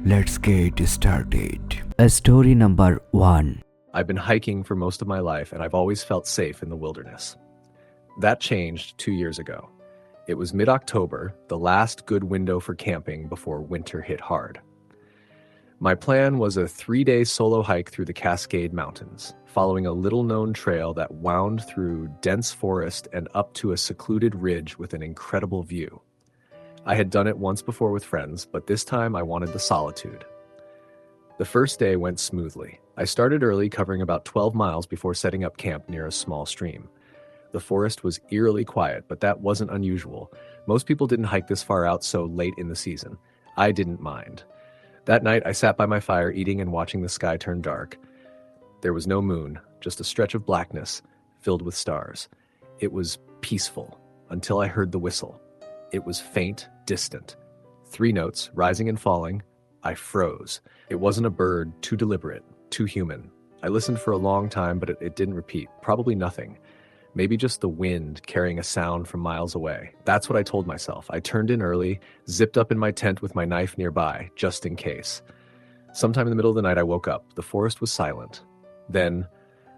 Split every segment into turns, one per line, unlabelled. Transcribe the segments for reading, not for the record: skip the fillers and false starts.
Let's get started. Story number 1.
I've been hiking for most of my life, and I've always felt safe in the wilderness. That changed 2 years ago. It was mid-October, the last good window for camping before winter hit hard. My plan was a 3-day solo hike through the Cascade Mountains, following a little-known trail that wound through dense forest and up to a secluded ridge with an incredible view. I had done it once before with friends, but this time I wanted the solitude. The first day went smoothly. I started early, covering about 12 miles before setting up camp near a small stream. The forest was eerily quiet, but that wasn't unusual. Most people didn't hike this far out so late in the season. I didn't mind. That night, I sat by my fire eating and watching the sky turn dark. There was no moon, just a stretch of blackness filled with stars. It was peaceful until I heard the whistle. It was faint, distant. 3 notes, rising and falling. I froze. It wasn't a bird, too deliberate, too human. I listened for a long time, but it didn't repeat. Probably nothing. Maybe just the wind carrying a sound from miles away. That's what I told myself. I turned in early, zipped up in my tent with my knife nearby, just in case. Sometime in the middle of the night, I woke up. The forest was silent. Then,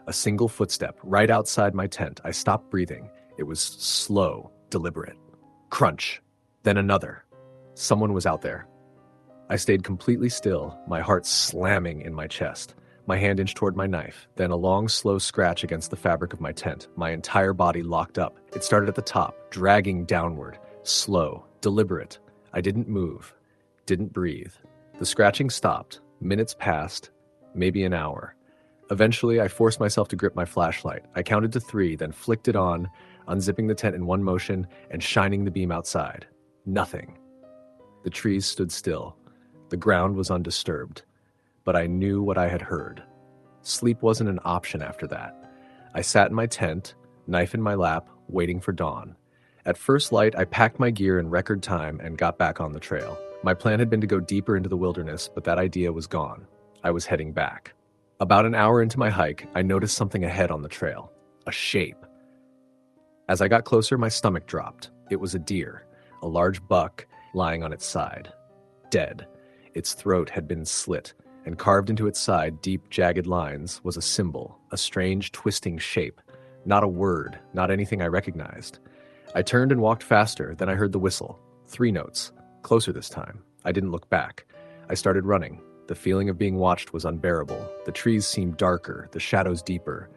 a single footstep right outside my tent. I stopped breathing. It was slow, deliberate. Crunch. Then another. Someone was out there. I stayed completely still, my heart slamming in my chest. My hand inched toward my knife, then a long, slow scratch against the fabric of my tent. My entire body locked up. It started at the top, dragging downward. Slow, deliberate. I didn't move, didn't breathe. The scratching stopped. Minutes passed, maybe an hour. Eventually, I forced myself to grip my flashlight. I counted to 3, then flicked it on, unzipping the tent in one motion and shining the beam outside. Nothing. The trees stood still. The ground was undisturbed. But I knew what I had heard. Sleep wasn't an option after that. I sat in my tent, knife in my lap, waiting for dawn. At first light, I packed my gear in record time and got back on the trail. My plan had been to go deeper into the wilderness, but that idea was gone. I was heading back. About an hour into my hike, I noticed something ahead on the trail. A shape. As I got closer, my stomach dropped. It was a deer, a large buck lying on its side. Dead. Its throat had been slit, and carved into its side, deep, jagged lines, was a symbol, a strange, twisting shape. Not a word, not anything I recognized. I turned and walked faster, then I heard the whistle. 3 notes. Closer this time. I didn't look back. I started running. The feeling of being watched was unbearable. The trees seemed darker, the shadows deeper.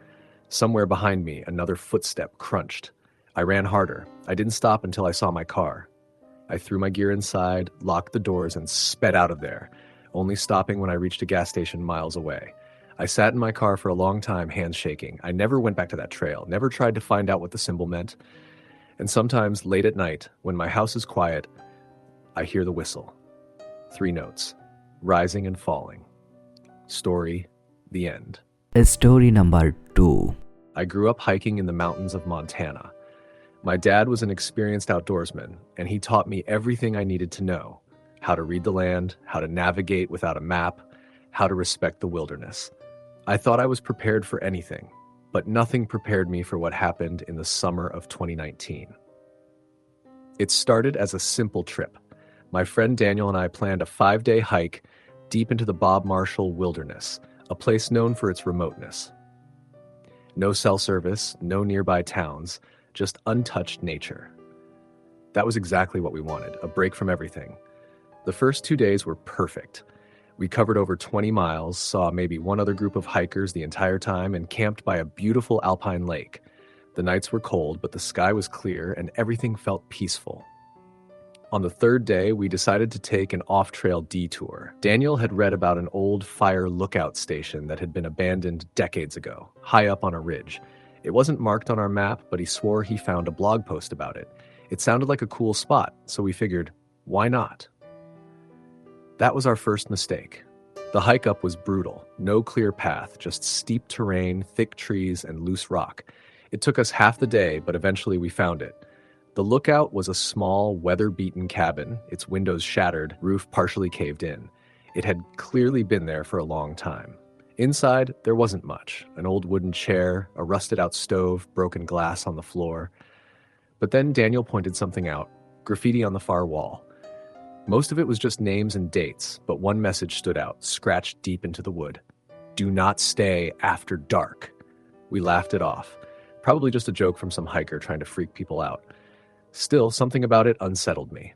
Somewhere behind me, another footstep crunched. I ran harder. I didn't stop until I saw my car. I threw my gear inside, locked the doors, and sped out of there, only stopping when I reached a gas station miles away. I sat in my car for a long time, hands shaking. I never went back to that trail, never tried to find out what the symbol meant. And sometimes, late at night, when my house is quiet, I hear the whistle. 3 notes. Rising and falling. Story, the end.
Story number 2.
I grew up hiking in the mountains of Montana. My dad was an experienced outdoorsman, and he taught me everything I needed to know. How to read the land, how to navigate without a map, how to respect the wilderness. I thought I was prepared for anything, but nothing prepared me for what happened in the summer of 2019. It started as a simple trip. My friend Daniel and I planned a 5-day hike deep into the Bob Marshall Wilderness, a place known for its remoteness. No cell service, no nearby towns, just untouched nature. That was exactly what we wanted, a break from everything. The first 2 days were perfect. We covered over 20 miles, saw maybe one other group of hikers the entire time, and camped by a beautiful alpine lake. The nights were cold, but the sky was clear, and everything felt peaceful. On the 3rd day, we decided to take an off-trail detour. Daniel had read about an old fire lookout station that had been abandoned decades ago, high up on a ridge. It wasn't marked on our map, but he swore he found a blog post about it. It sounded like a cool spot, so we figured, why not? That was our first mistake. The hike up was brutal. No clear path, just steep terrain, thick trees, and loose rock. It took us half the day, but eventually we found it. The lookout was a small, weather-beaten cabin, its windows shattered, roof partially caved in. It had clearly been there for a long time. Inside, there wasn't much. An old wooden chair, a rusted-out stove, broken glass on the floor. But then Daniel pointed something out, graffiti on the far wall. Most of it was just names and dates, but one message stood out, scratched deep into the wood. Do not stay after dark. We laughed it off. Probably just a joke from some hiker trying to freak people out. Still, something about it unsettled me.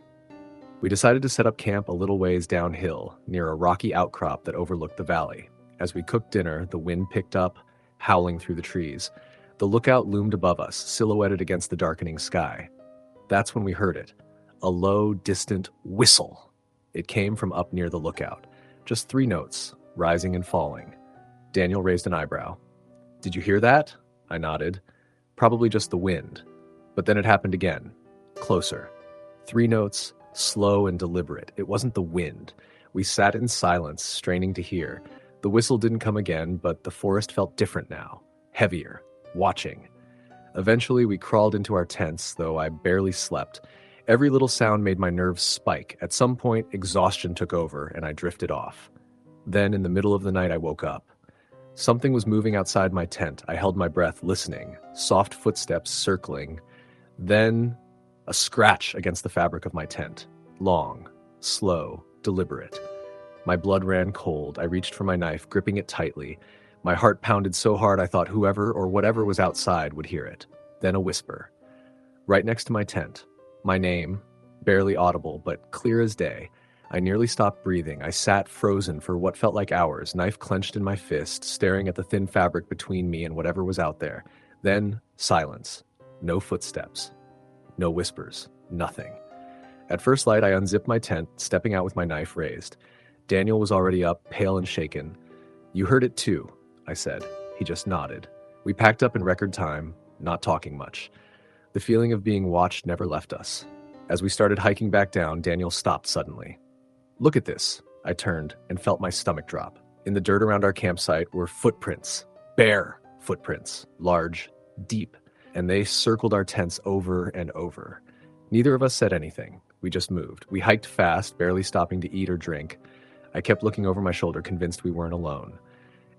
We decided to set up camp a little ways downhill, near a rocky outcrop that overlooked the valley. As we cooked dinner, the wind picked up, howling through the trees. The lookout loomed above us, silhouetted against the darkening sky. That's when we heard it. A low, distant whistle. It came from up near the lookout. Just 3 notes, rising and falling. Daniel raised an eyebrow. Did you hear that? I nodded. Probably just the wind. But then it happened again. Closer. 3 notes, slow and deliberate. It wasn't the wind. We sat in silence, straining to hear. The whistle didn't come again, but the forest felt different now. Heavier. Watching. Eventually, we crawled into our tents, though I barely slept. Every little sound made my nerves spike. At some point, exhaustion took over, and I drifted off. Then, in the middle of the night, I woke up. Something was moving outside my tent. I held my breath, listening. Soft footsteps circling. Then, a scratch against the fabric of my tent. Long, slow, deliberate. My blood ran cold. I reached for my knife, gripping it tightly. My heart pounded so hard I thought whoever or whatever was outside would hear it. Then a whisper. Right next to my tent. My name, barely audible, but clear as day. I nearly stopped breathing. I sat frozen for what felt like hours, knife clenched in my fist, staring at the thin fabric between me and whatever was out there. Then, silence. No footsteps. No whispers. Nothing. At first light, I unzipped my tent, stepping out with my knife raised. Daniel was already up, pale and shaken. You heard it too, I said. He just nodded. We packed up in record time, not talking much. The feeling of being watched never left us. As we started hiking back down, Daniel stopped suddenly. Look at this. I turned and felt my stomach drop. In the dirt around our campsite were footprints. Bare footprints. Large, deep. And they circled our tents over and over. Neither of us said anything. We just moved. We hiked fast, barely stopping to eat or drink. I kept looking over my shoulder, convinced we weren't alone.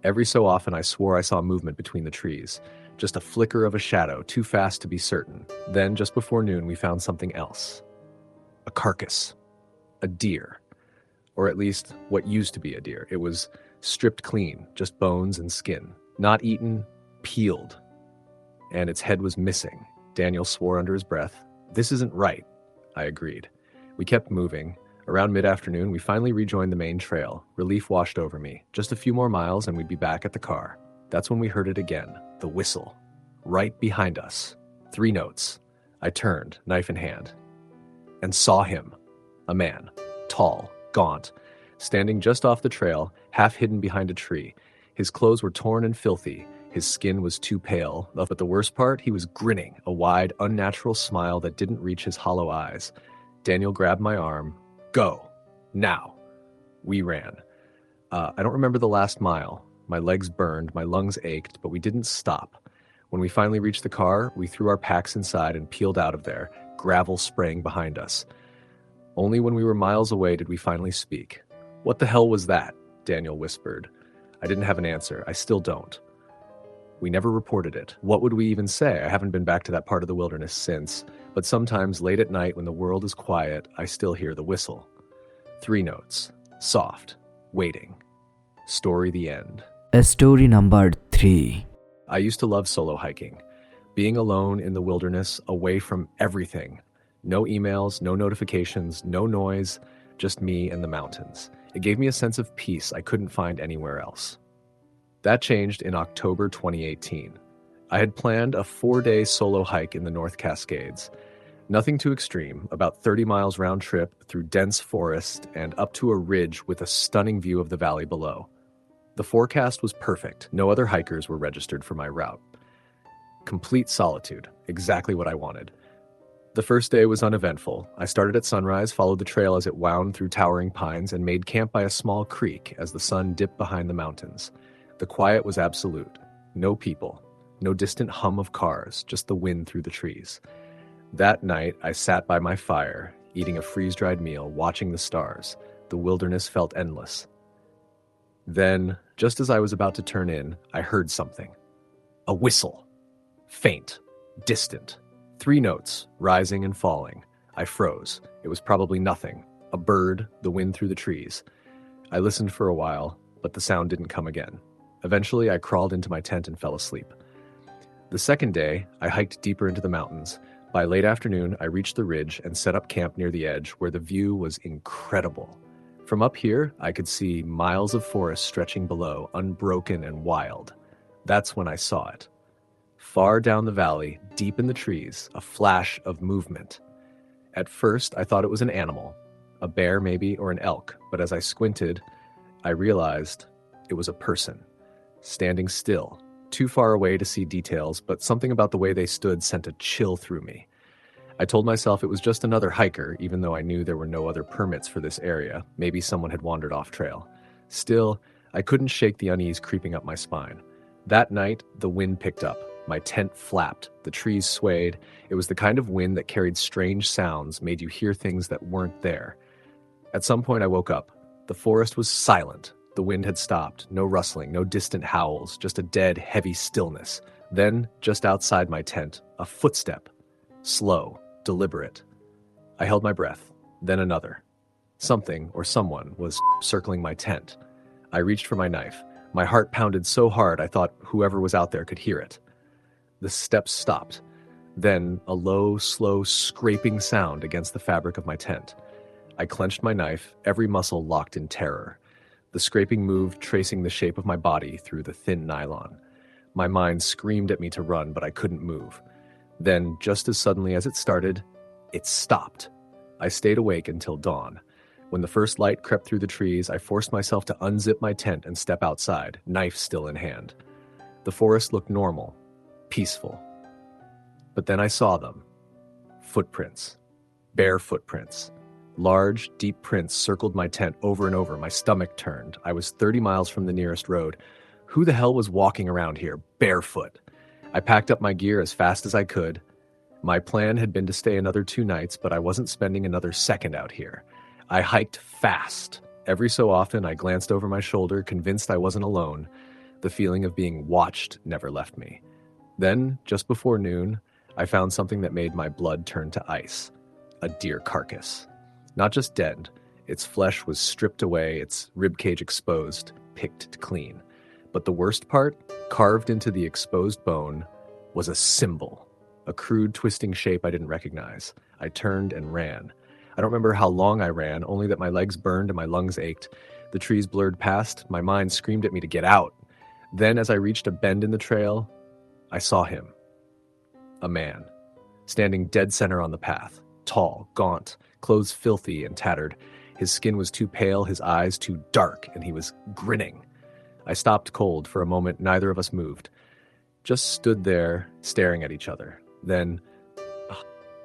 Every so often, I swore I saw movement between the trees. Just a flicker of a shadow, too fast to be certain. Then, just before noon, we found something else. A carcass. A deer. Or at least, what used to be a deer. It was stripped clean, just bones and skin. Not eaten, peeled. And its head was missing. Daniel swore under his breath. This isn't right. I agreed. We kept moving. Around mid-afternoon, we finally rejoined the main trail. Relief washed over me. Just a few more miles and we'd be back at the car. That's when we heard it again. The whistle. Right behind us. 3 notes. I turned, knife in hand, and saw him. A man. Tall. Gaunt. Standing just off the trail, half hidden behind a tree. His clothes were torn and filthy. His skin was too pale. But the worst part, he was grinning. A wide, unnatural smile that didn't reach his hollow eyes. Daniel grabbed my arm. Go. Now. We ran. I don't remember the last mile. My legs burned, my lungs ached, but we didn't stop. When we finally reached the car, we threw our packs inside and peeled out of there, gravel spraying behind us. Only when we were miles away did we finally speak. What the hell was that? Daniel whispered. I didn't have an answer. I still don't. We never reported it. What would we even say? I haven't been back to that part of the wilderness since, but sometimes late at night when the world is quiet, I still hear the whistle. 3 notes. Soft. Waiting. Story the end.
Story number 3.
I used to love solo hiking. Being alone in the wilderness, away from everything. No emails, no notifications, no noise, just me and the mountains. It gave me a sense of peace I couldn't find anywhere else. That changed in October 2018. I had planned a 4-day solo hike in the North Cascades. Nothing too extreme, about 30 miles round trip through dense forest and up to a ridge with a stunning view of the valley below. The forecast was perfect. No other hikers were registered for my route. Complete solitude, exactly what I wanted. The first day was uneventful. I started at sunrise, followed the trail as it wound through towering pines, and made camp by a small creek as the sun dipped behind the mountains. The quiet was absolute. No people, no distant hum of cars, just the wind through the trees. That night, I sat by my fire, eating a freeze-dried meal, watching the stars. The wilderness felt endless. Then, just as I was about to turn in, I heard something. A whistle. Faint. Distant. 3 notes, rising and falling. I froze. It was probably nothing. A bird, the wind through the trees. I listened for a while, but the sound didn't come again. Eventually, I crawled into my tent and fell asleep. The second day, I hiked deeper into the mountains. By late afternoon, I reached the ridge and set up camp near the edge where the view was incredible. From up here, I could see miles of forest stretching below, unbroken and wild. That's when I saw it. Far down the valley, deep in the trees, a flash of movement. At first, I thought it was an animal, a bear maybe, or an elk, but as I squinted, I realized it was a person, standing still, too far away to see details, but something about the way they stood sent a chill through me. I told myself it was just another hiker, even though I knew there were no other permits for this area. Maybe someone had wandered off trail. Still, I couldn't shake the unease creeping up my spine. That night, the wind picked up. My tent flapped. The trees swayed. It was the kind of wind that carried strange sounds, made you hear things that weren't there. At some point, I woke up. The forest was silent. The wind had stopped. No rustling, no distant howls, just a dead, heavy stillness. Then, just outside my tent, a footstep. Slow, deliberate. I held my breath. Then another. Something or someone was circling my tent. I reached for my knife. My heart pounded so hard I thought whoever was out there could hear it. The steps stopped. Then a low, slow, scraping sound against the fabric of my tent. I clenched my knife, every muscle locked in terror. The scraping moved, tracing the shape of my body through the thin nylon. My mind screamed at me to run, but I couldn't move. Then, just as suddenly as it started, it stopped. I stayed awake until dawn. When the first light crept through the trees, I forced myself to unzip my tent and step outside, knife still in hand. The forest looked normal, peaceful. But then I saw them. Footprints. Bare footprints. Large, deep prints circled my tent over and over. My stomach turned. I was 30 miles from the nearest road. Who the hell was walking around here, barefoot? I packed up my gear as fast as I could. My plan had been to stay another 2 nights, but I wasn't spending another second out here. I hiked fast. Every so often, I glanced over my shoulder, convinced I wasn't alone. The feeling of being watched never left me. Then, just before noon, I found something that made my blood turn to ice. A deer carcass. Not just dead. Its flesh was stripped away, its ribcage exposed, picked clean. But the worst part, carved into the exposed bone, was a symbol. A crude, twisting shape I didn't recognize. I turned and ran. I don't remember how long I ran, only that my legs burned and my lungs ached. The trees blurred past. My mind screamed at me to get out. Then, as I reached a bend in the trail, I saw him. A man. Standing dead center on the path. Tall, gaunt, clothes filthy and tattered. His skin was too pale, his eyes too dark, and he was grinning. I stopped cold. For a moment, neither of us moved. Just stood there, staring at each other. Then,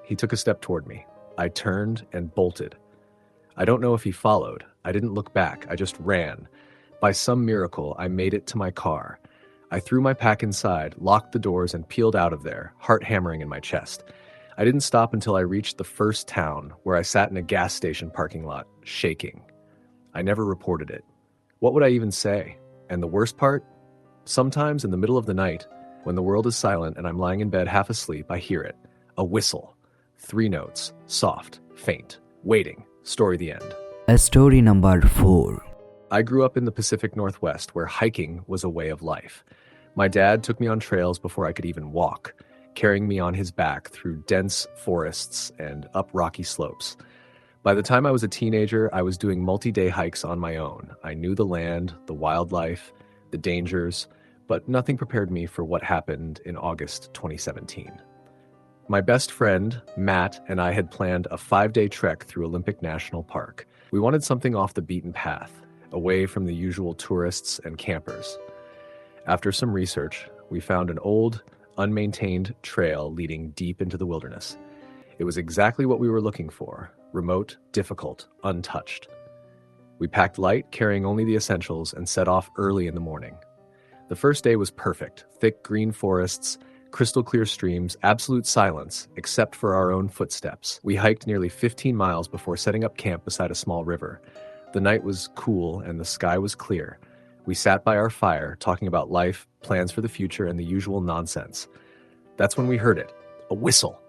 he took a step toward me. I turned and bolted. I don't know if he followed. I didn't look back. I just ran. By some miracle, I made it to my car. I threw my pack inside, locked the doors, and peeled out of there, heart hammering in my chest. I didn't stop until I reached the first town, where I sat in a gas station parking lot, shaking. I never reported it. What would I even say? And the worst part? Sometimes in the middle of the night, when the world is silent and I'm lying in bed half asleep, I hear it. A whistle. 3 notes. Soft. Faint. Waiting. Story the end.
Story number 4.
I grew up in the Pacific Northwest, where hiking was a way of life. My dad took me on trails before I could even walk, carrying me on his back through dense forests and up rocky slopes. By the time I was a teenager, I was doing multi-day hikes on my own. I knew the land, the wildlife, the dangers, but nothing prepared me for what happened in August 2017. My best friend, Matt, and I had planned a 5-day trek through Olympic National Park. We wanted something off the beaten path, away from the usual tourists and campers. After some research, we found an old, unmaintained trail leading deep into the wilderness. It was exactly what we were looking for: remote, difficult, untouched. We packed light, carrying only the essentials, and set off early in the morning. The first day was perfect: thick green forests, crystal clear streams, absolute silence, except for our own footsteps. We hiked nearly 15 miles before setting up camp beside a small river. The night was cool and the sky was clear. We sat by our fire, talking about life, plans for the future, and the usual nonsense. That's when we heard it. A whistle.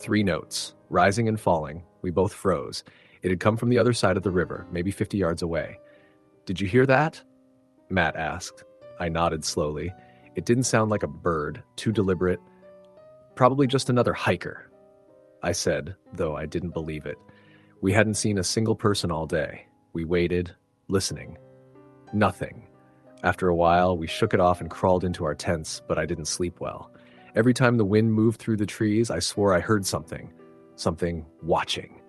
3 notes, rising and falling. We both froze. It had come from the other side of the river, maybe 50 yards away. "Did you hear that?" Matt asked. I nodded slowly. It didn't sound like a bird, too deliberate. "Probably just another hiker," I said, though I didn't believe it. We hadn't seen a single person all day. We waited, listening. Nothing. After a while, we shook it off and crawled into our tents, but I didn't sleep well. Every time the wind moved through the trees, I swore I heard something. Something watching.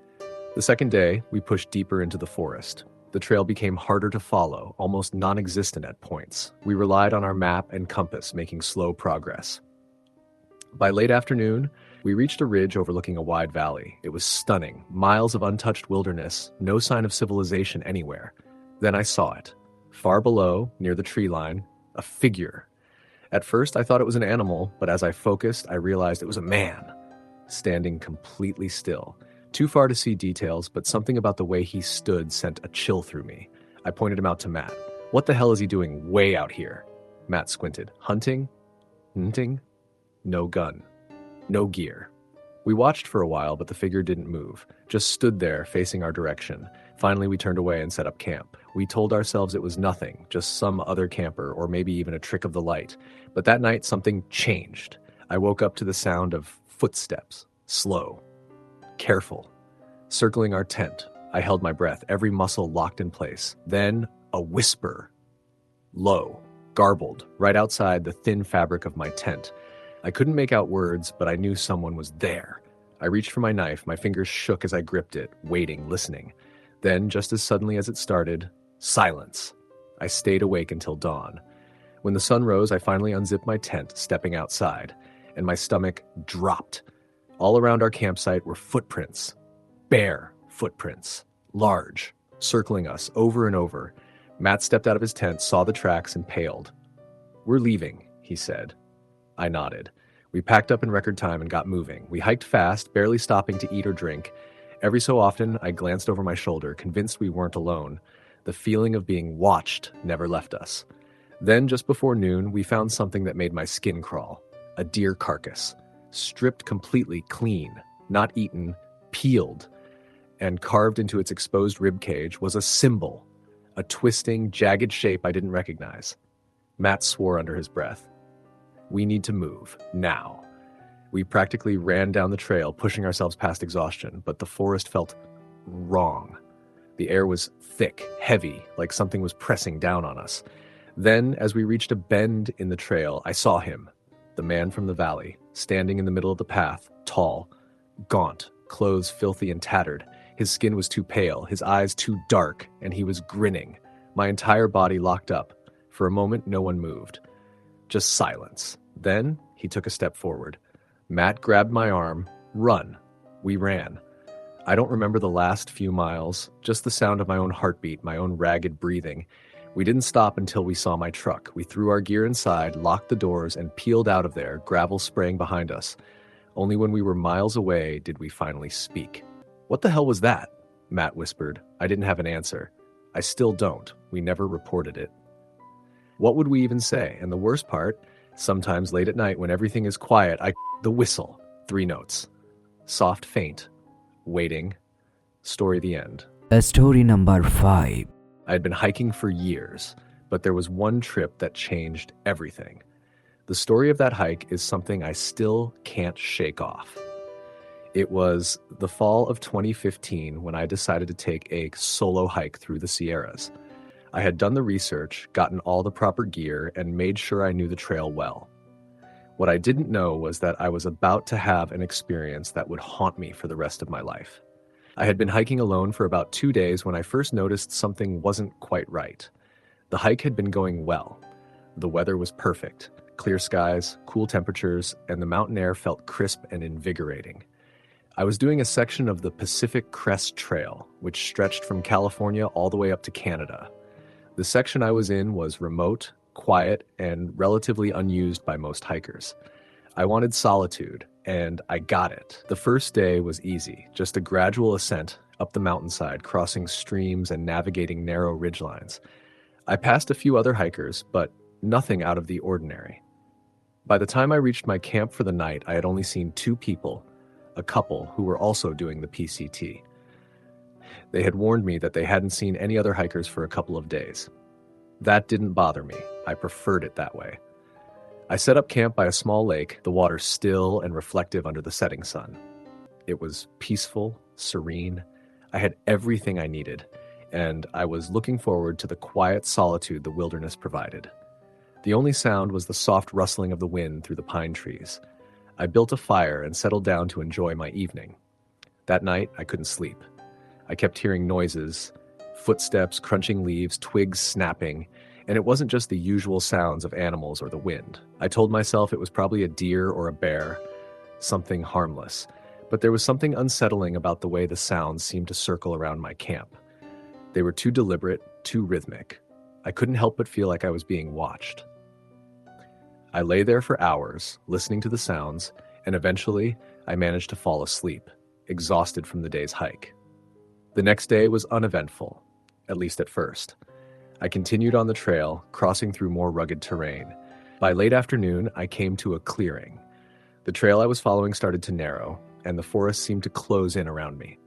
The second day, we pushed deeper into the forest. The trail became harder to follow, almost non-existent at points. We relied on our map and compass, making slow progress. By late afternoon, we reached a ridge overlooking a wide valley. It was stunning, miles of untouched wilderness, no sign of civilization anywhere. Then I saw it. Far below, near the tree line, a figure. At first, I thought it was an animal, but as I focused, I realized it was a man, standing completely still. Too far to see details, but something about the way he stood sent a chill through me. I pointed him out to Matt. "What the hell is he doing way out here?" Matt squinted. Hunting? Hunting? No gun. No gear. We watched for a while, but the figure didn't move, just stood there facing our direction. Finally, we turned away and set up camp. We told ourselves it was nothing, just some other camper, or maybe even a trick of the light. But that night, something changed. I woke up to the sound of footsteps, slow, careful, circling our tent. I held my breath, every muscle locked in place. Then, a whisper. Low, garbled, right outside the thin fabric of my tent. I couldn't make out words, but I knew someone was there. I reached for my knife, my fingers shook as I gripped it, waiting, listening. Then, just as suddenly as it started, silence. I stayed awake until dawn. When the sun rose, I finally unzipped my tent, stepping outside, and my stomach dropped. All around our campsite were footprints. Bare footprints. Large, circling us over and over. Matt stepped out of his tent, saw the tracks, and paled. "We're leaving," he said. I nodded. We packed up in record time and got moving. We hiked fast, barely stopping to eat or drink. Every so often, I glanced over my shoulder, convinced we weren't alone. The feeling of being watched never left us. Then, just before noon, we found something that made my skin crawl. A deer carcass. Stripped completely clean, not eaten, peeled, and carved into its exposed rib cage was a symbol, a twisting, jagged shape I didn't recognize. Matt swore under his breath. "We need to move, now." We practically ran down the trail, pushing ourselves past exhaustion, but the forest felt wrong. The air was thick, heavy, like something was pressing down on us. Then, as we reached a bend in the trail, I saw him, the man from the valley, standing in the middle of the path, tall, gaunt, clothes filthy and tattered. His skin was too pale, his eyes too dark, and he was grinning. My entire body locked up. For a moment, no one moved. Just silence. Then, he took a step forward. Matt grabbed my arm. "Run." We ran. I don't remember the last few miles, just the sound of my own heartbeat, my own ragged breathing. We didn't stop until we saw my truck. We threw our gear inside, locked the doors, and peeled out of there, gravel spraying behind us. Only when we were miles away did we finally speak. "What the hell was that?" Matt whispered. I didn't have an answer. I still don't. We never reported it. What would we even say? And the worst part, sometimes late at night when everything is quiet, the whistle. 3 notes. Soft faint. Waiting. Story the end.
Story number 5.
I had been hiking for years, but there was one trip that changed everything. The story of that hike is something I still can't shake off. It was the fall of 2015 when I decided to take a solo hike through the Sierras. I had done the research, gotten all the proper gear, and made sure I knew the trail well. What I didn't know was that I was about to have an experience that would haunt me for the rest of my life. I had been hiking alone for about 2 days when I first noticed something wasn't quite right. The hike had been going well. The weather was perfect, clear skies, cool temperatures, and the mountain air felt crisp and invigorating. I was doing a section of the Pacific Crest Trail, which stretched from California all the way up to Canada. The section I was in was remote, quiet, and relatively unused by most hikers. I wanted solitude, and I got it. The first day was easy, just a gradual ascent up the mountainside, crossing streams and navigating narrow ridgelines. I passed a few other hikers, but nothing out of the ordinary. By the time I reached my camp for the night, I had only seen 2 people, a couple who were also doing the PCT. They had warned me that they hadn't seen any other hikers for a couple of days. That didn't bother me. I preferred it that way. I set up camp by a small lake, the water still and reflective under the setting sun. It was peaceful, serene. I had everything I needed, and I was looking forward to the quiet solitude the wilderness provided. The only sound was the soft rustling of the wind through the pine trees. I built a fire and settled down to enjoy my evening. That night, I couldn't sleep. I kept hearing noises, footsteps, crunching leaves, twigs snapping, and it wasn't just the usual sounds of animals or the wind. I told myself it was probably a deer or a bear, something harmless, but there was something unsettling about the way the sounds seemed to circle around my camp. They were too deliberate, too rhythmic. I couldn't help but feel like I was being watched. I lay there for hours, listening to the sounds, and eventually I managed to fall asleep, exhausted from the day's hike. The next day was uneventful, at least at first. I continued on the trail, crossing through more rugged terrain. By late afternoon, I came to a clearing. The trail I was following started to narrow, and the forest seemed to close in around me.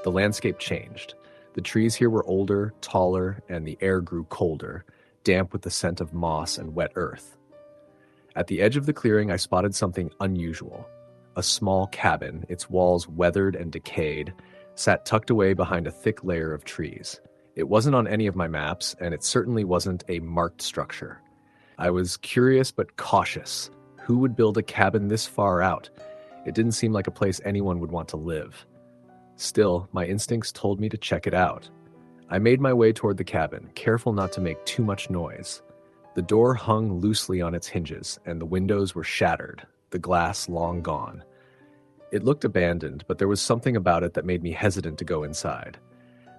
The landscape changed. The trees here were older, taller, and the air grew colder, damp with the scent of moss and wet earth. At the edge of the clearing, I spotted something unusual. A small cabin, its walls weathered and decayed, sat tucked away behind a thick layer of trees. It wasn't on any of my maps, and it certainly wasn't a marked structure. I was curious but cautious. Who would build a cabin this far out? It didn't seem like a place anyone would want to live. Still, my instincts told me to check it out. I made my way toward the cabin, careful not to make too much noise. The door hung loosely on its hinges, and the windows were shattered, the glass long gone. It looked abandoned, but there was something about it that made me hesitant to go inside.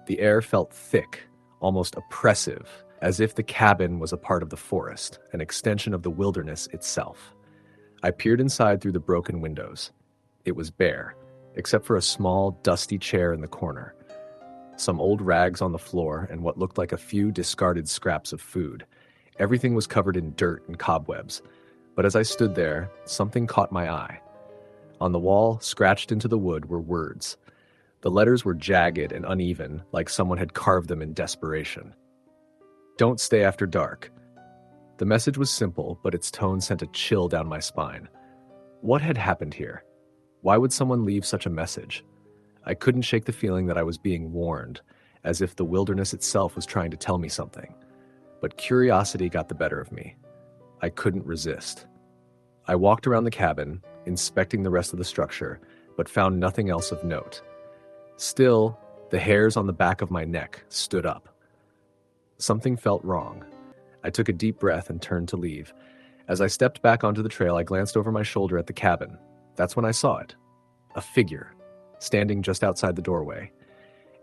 The air felt thick, almost oppressive, as if the cabin was a part of the forest, an extension of the wilderness itself. I peered inside through the broken windows. It was bare, except for a small, dusty chair in the corner. Some old rags on the floor and what looked like a few discarded scraps of food. Everything was covered in dirt and cobwebs, but as I stood there, something caught my eye. On the wall, scratched into the wood, were words. The letters were jagged and uneven, like someone had carved them in desperation. "Don't stay after dark." The message was simple, but its tone sent a chill down my spine. What had happened here? Why would someone leave such a message? I couldn't shake the feeling that I was being warned, as if the wilderness itself was trying to tell me something. But curiosity got the better of me. I couldn't resist. I walked around the cabin, inspecting the rest of the structure, but found nothing else of note. Still, the hairs on the back of my neck stood up. Something felt wrong. I took a deep breath and turned to leave. As I stepped back onto the trail, I glanced over my shoulder at the cabin. That's when I saw it. A figure, standing just outside the doorway.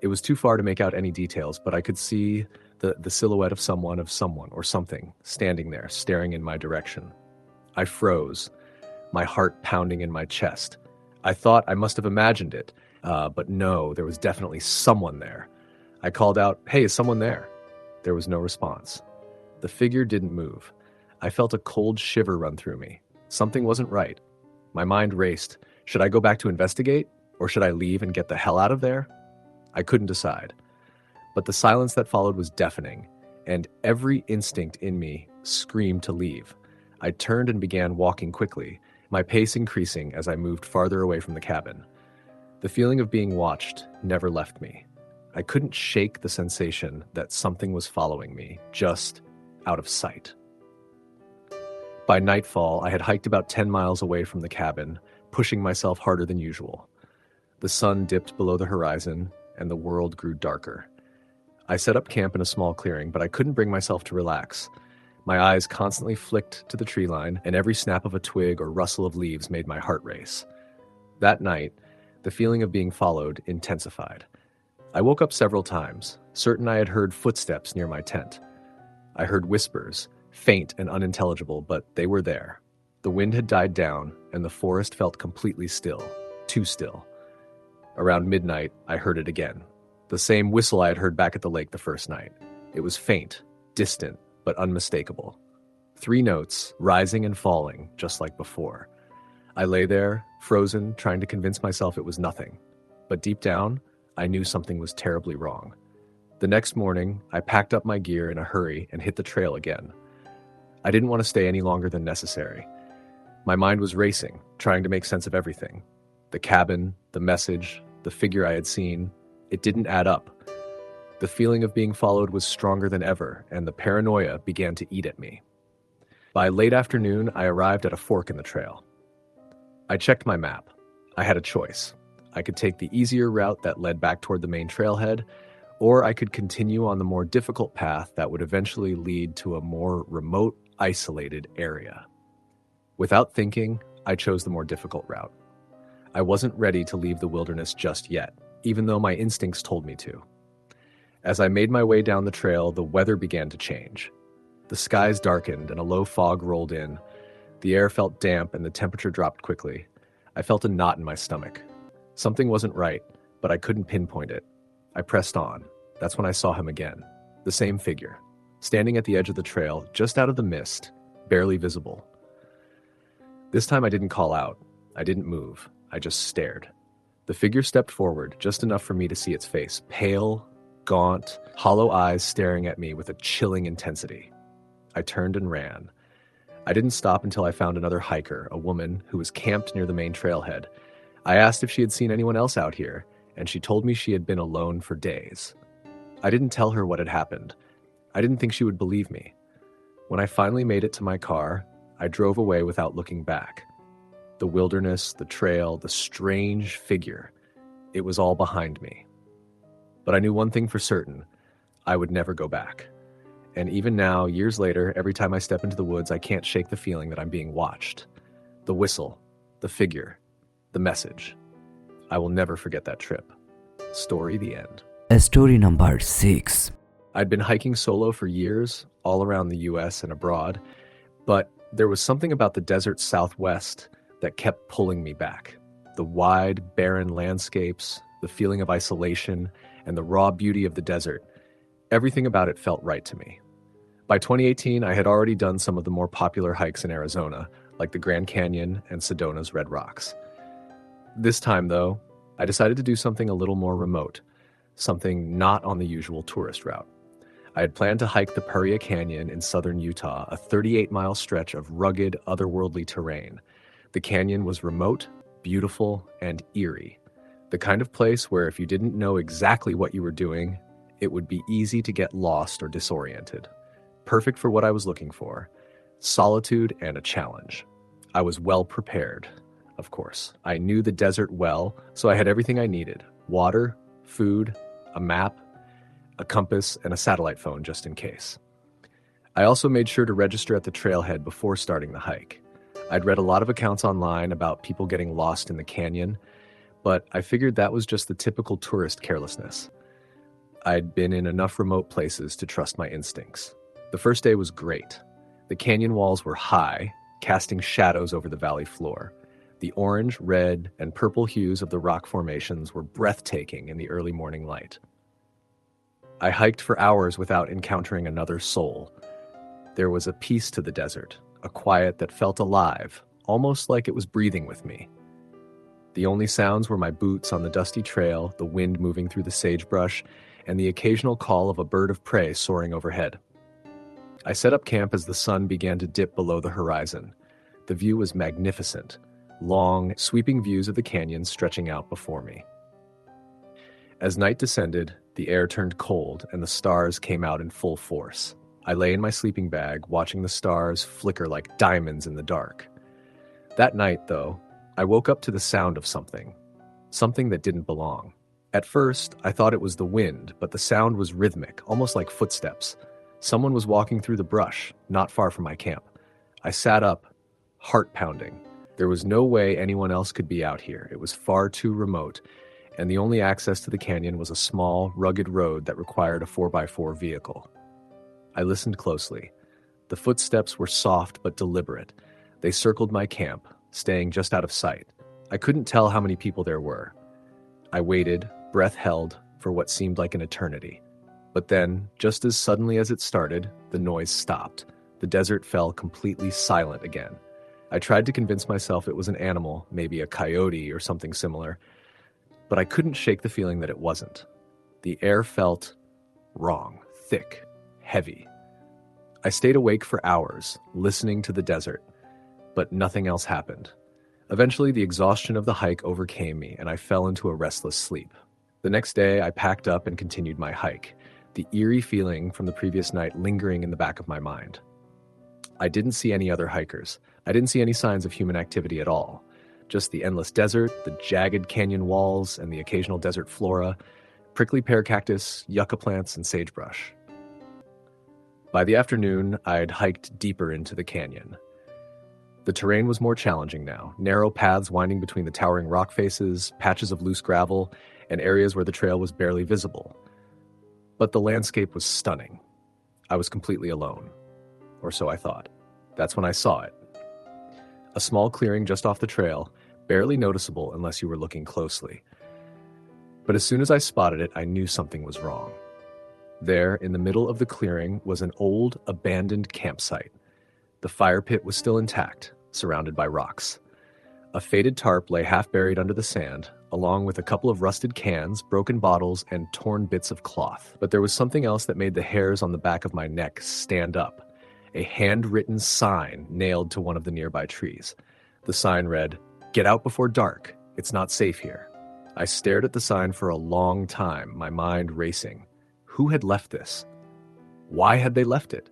It was too far to make out any details, but I could see the silhouette of someone or something, standing there, staring in my direction. I froze, my heart pounding in my chest. I thought I must have imagined it, but no, there was definitely someone there. I called out, "Hey, is someone there?" There was no response. The figure didn't move. I felt a cold shiver run through me. Something wasn't right. My mind raced. Should I go back to investigate, or should I leave and get the hell out of there? I couldn't decide. But the silence that followed was deafening, and every instinct in me screamed to leave. I turned and began walking quickly, my pace increasing as I moved farther away from the cabin. The feeling of being watched never left me. I couldn't shake the sensation that something was following me, just out of sight. By nightfall, I had hiked about 10 miles away from the cabin, pushing myself harder than usual. The sun dipped below the horizon, and the world grew darker. I set up camp in a small clearing, but I couldn't bring myself to relax. My eyes constantly flicked to the tree line, and every snap of a twig or rustle of leaves made my heart race. That night, the feeling of being followed intensified. I woke up several times, certain I had heard footsteps near my tent. I heard whispers, faint and unintelligible, but they were there. The wind had died down, and the forest felt completely still, too still. Around midnight, I heard it again. The same whistle I had heard back at the lake the first night. It was faint, distant, but unmistakable. 3 notes, rising and falling, just like before. I lay there, frozen, trying to convince myself it was nothing. But deep down, I knew something was terribly wrong. The next morning, I packed up my gear in a hurry and hit the trail again. I didn't want to stay any longer than necessary. My mind was racing, trying to make sense of everything. The cabin, the message, the figure I had seen. It didn't add up. The feeling of being followed was stronger than ever, and the paranoia began to eat at me. By late afternoon, I arrived at a fork in the trail. I checked my map. I had a choice. I could take the easier route that led back toward the main trailhead, or I could continue on the more difficult path that would eventually lead to a more remote, isolated area. Without thinking, I chose the more difficult route. I wasn't ready to leave the wilderness just yet, even though my instincts told me to. As I made my way down the trail, the weather began to change. The skies darkened and a low fog rolled in. The air felt damp and the temperature dropped quickly. I felt a knot in my stomach. Something wasn't right, but I couldn't pinpoint it. I pressed on. That's when I saw him again. The same figure, standing at the edge of the trail, just out of the mist, barely visible. This time I didn't call out. I didn't move. I just stared. The figure stepped forward, just enough for me to see its face, pale, gaunt, hollow eyes staring at me with a chilling intensity. I turned and ran. I didn't stop until I found another hiker, a woman who was camped near the main trailhead. I asked if she had seen anyone else out here, and she told me she had been alone for days. I didn't tell her what had happened. I didn't think she would believe me. When I finally made it to my car, I drove away without looking back. The wilderness, the trail, the strange figure, it was all behind me. But I knew one thing for certain: I would never go back. And even now, years later, every time I step into the woods, I can't shake the feeling that I'm being watched. The whistle, the figure, the message. I will never forget that trip. Story the end.
Story number 6.
I'd been hiking solo for years, all around the US and abroad, but there was something about the desert Southwest that kept pulling me back. The wide, barren landscapes, the feeling of isolation, and the raw beauty of the desert. Everything about it felt right to me. By 2018, I had already done some of the more popular hikes in Arizona, like the Grand Canyon and Sedona's Red Rocks. This time, though, I decided to do something a little more remote, something not on the usual tourist route. I had planned to hike the Paria Canyon in southern Utah, a 38-mile stretch of rugged, otherworldly terrain. The canyon was remote, beautiful, and eerie. The kind of place where if you didn't know exactly what you were doing, it would be easy to get lost or disoriented. Perfect for what I was looking for: solitude and a challenge. I was well prepared, of course. I knew the desert well, so I had everything I needed: water, food, a map, a compass, and a satellite phone just in case. I also made sure to register at the trailhead before starting the hike. I'd read a lot of accounts online about people getting lost in the canyon, but I figured that was just the typical tourist carelessness. I'd been in enough remote places to trust my instincts. The first day was great. The canyon walls were high, casting shadows over the valley floor. The orange, red, and purple hues of the rock formations were breathtaking in the early morning light. I hiked for hours without encountering another soul. There was a peace to the desert, a quiet that felt alive, almost like it was breathing with me. The only sounds were my boots on the dusty trail, the wind moving through the sagebrush, and the occasional call of a bird of prey soaring overhead. I set up camp as the sun began to dip below the horizon. The view was magnificent, long, sweeping views of the canyon stretching out before me. As night descended, the air turned cold and the stars came out in full force. I lay in my sleeping bag, watching the stars flicker like diamonds in the dark. That night, though, I woke up to the sound of something that didn't belong. At first, I thought it was the wind, but the sound was rhythmic, almost like footsteps. Someone was walking through the brush, not far from my camp. I sat up, heart pounding. There was no way anyone else could be out here. It was far too remote, and the only access to the canyon was a small, rugged road that required a 4x4 vehicle. I listened closely. The footsteps were soft but deliberate. They circled my camp, staying just out of sight. I couldn't tell how many people there were. I waited, breath held, for what seemed like an eternity. But then, just as suddenly as it started, the noise stopped. The desert fell completely silent again. I tried to convince myself it was an animal, maybe a coyote or something similar. But I couldn't shake the feeling that it wasn't. The air felt wrong, thick, heavy. I stayed awake for hours, listening to the desert, but nothing else happened. Eventually, the exhaustion of the hike overcame me, and I fell into a restless sleep. The next day, I packed up and continued my hike, the eerie feeling from the previous night lingering in the back of my mind. I didn't see any other hikers. I didn't see any signs of human activity at all. Just the endless desert, the jagged canyon walls, and the occasional desert flora, prickly pear cactus, yucca plants, and sagebrush. By the afternoon, I'd hiked deeper into the canyon. The terrain was more challenging now, narrow paths winding between the towering rock faces, patches of loose gravel, and areas where the trail was barely visible. But the landscape was stunning. I was completely alone. Or so I thought. That's when I saw it. A small clearing just off the trail, barely noticeable unless you were looking closely. But as soon as I spotted it, I knew something was wrong. There, in the middle of the clearing, was an old, abandoned campsite. The fire pit was still intact, surrounded by rocks. A faded tarp lay half buried under the sand, along with a couple of rusted cans, broken bottles, and torn bits of cloth. But there was something else that made the hairs on the back of my neck stand up. A handwritten sign nailed to one of the nearby trees. The sign read, "Get out before dark. It's not safe here." I stared at the sign for a long time, my mind racing. Who had left this? Why had they left it?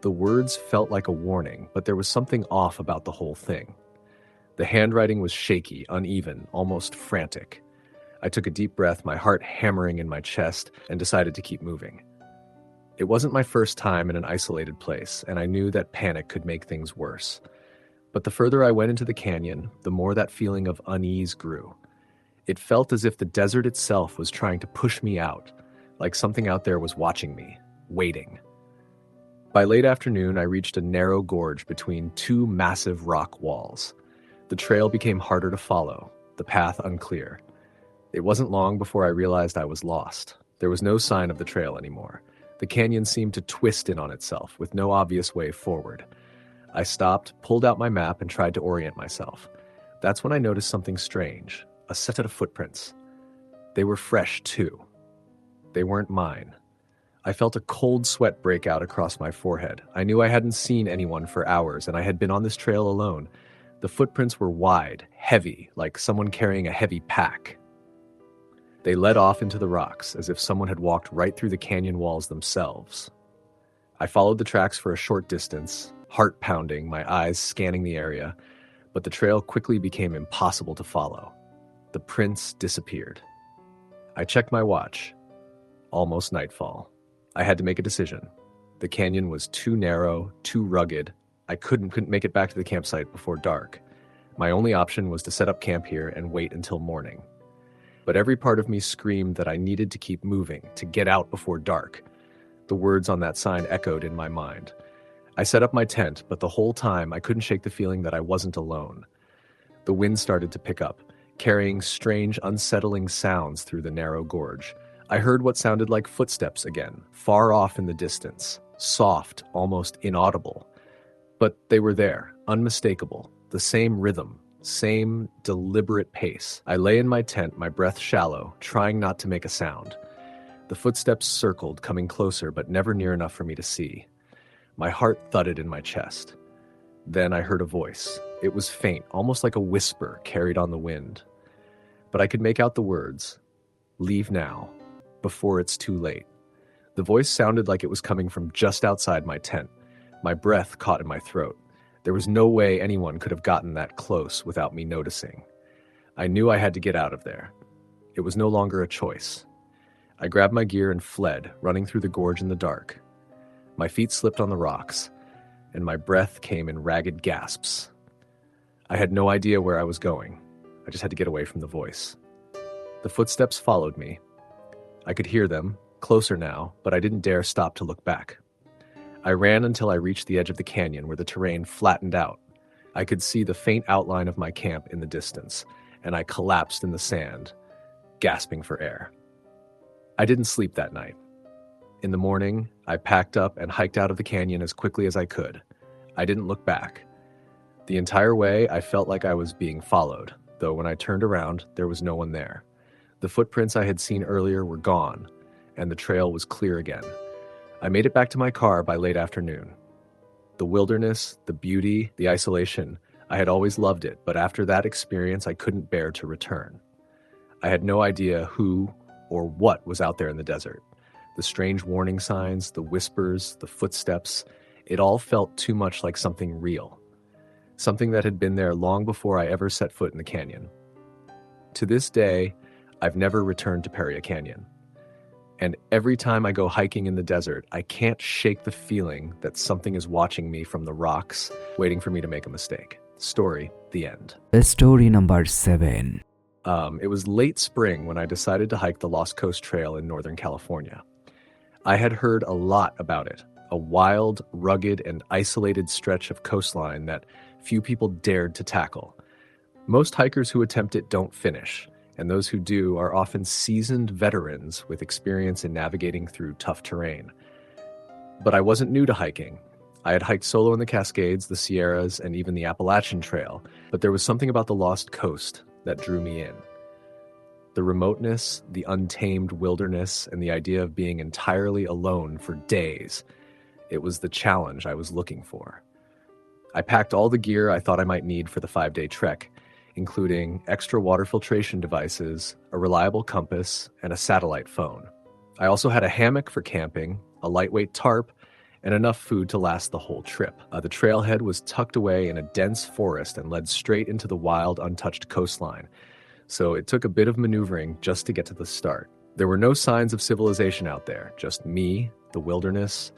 The words felt like a warning, but there was something off about the whole thing. The handwriting was shaky, uneven, almost frantic. I took a deep breath, my heart hammering in my chest, and decided to keep moving. It wasn't my first time in an isolated place, and I knew that panic could make things worse. But the further I went into the canyon, the more that feeling of unease grew. It felt as if the desert itself was trying to push me out, like something out there was watching me, waiting. By late afternoon, I reached a narrow gorge between two massive rock walls. The trail became harder to follow, the path unclear. It wasn't long before I realized I was lost. There was no sign of the trail anymore. The canyon seemed to twist in on itself, with no obvious way forward. I stopped, pulled out my map, and tried to orient myself. That's when I noticed something strange, a set of footprints. They were fresh, too. They weren't mine. I felt a cold sweat break out across my forehead. I knew I hadn't seen anyone for hours, and I had been on this trail alone. The footprints were wide, heavy, like someone carrying a heavy pack. They led off into the rocks, as if someone had walked right through the canyon walls themselves. I followed the tracks for a short distance, heart pounding, my eyes scanning the area, but the trail quickly became impossible to follow. The prints disappeared. I checked my watch. Almost nightfall. I had to make a decision. The canyon was too narrow, too rugged. I couldn't make it back to the campsite before dark. My only option was to set up camp here and wait until morning. But every part of me screamed that I needed to keep moving, to get out before dark. The words on that sign echoed in my mind. I set up my tent, but the whole time I couldn't shake the feeling that I wasn't alone. The wind started to pick up, carrying strange, unsettling sounds through the narrow gorge. I heard what sounded like footsteps again, far off in the distance, soft, almost inaudible. But they were there, unmistakable, the same rhythm, same deliberate pace. I lay in my tent, my breath shallow, trying not to make a sound. The footsteps circled, coming closer, but never near enough for me to see. My heart thudded in my chest. Then I heard a voice. It was faint, almost like a whisper carried on the wind. But I could make out the words, "Leave now, before it's too late." The voice sounded like it was coming from just outside my tent. My breath caught in my throat. There was no way anyone could have gotten that close without me noticing. I knew I had to get out of there. It was no longer a choice. I grabbed my gear and fled, running through the gorge in the dark. My feet slipped on the rocks, and my breath came in ragged gasps. I had no idea where I was going. I just had to get away from the voice. The footsteps followed me. I could hear them, closer now, but I didn't dare stop to look back. I ran until I reached the edge of the canyon where the terrain flattened out. I could see the faint outline of my camp in the distance, and I collapsed in the sand, gasping for air. I didn't sleep that night. In the morning, I packed up and hiked out of the canyon as quickly as I could. I didn't look back. The entire way, I felt like I was being followed, though when I turned around, there was no one there. The footprints I had seen earlier were gone, and the trail was clear again. I made it back to my car by late afternoon. The wilderness, the beauty, the isolation, I had always loved it, but after that experience, I couldn't bear to return. I had no idea who or what was out there in the desert. The strange warning signs, the whispers, the footsteps, it all felt too much like something real. Something that had been there long before I ever set foot in the canyon. To this day, I've never returned to Paria Canyon. And every time I go hiking in the desert, I can't shake the feeling that something is watching me from the rocks, waiting for me to make a mistake. Story, the end.
Story number 7.
It was late spring when I decided to hike the Lost Coast Trail in Northern California. I had heard a lot about it, a wild, rugged, and isolated stretch of coastline that few people dared to tackle. Most hikers who attempt it don't finish, and those who do are often seasoned veterans with experience in navigating through tough terrain. But I wasn't new to hiking. I had hiked solo in the Cascades, the Sierras, and even the Appalachian Trail, but there was something about the Lost Coast that drew me in. The remoteness, the untamed wilderness, and the idea of being entirely alone for days. It was the challenge I was looking for. I packed all the gear I thought I might need for the 5-day trek, including extra water filtration devices, a reliable compass, and a satellite phone. I also had a hammock for camping, a lightweight tarp, and enough food to last the whole trip. The trailhead was tucked away in a dense forest and led straight into the wild, untouched coastline, so it took a bit of maneuvering just to get to the start. There were no signs of civilization out there, just me, the wilderness,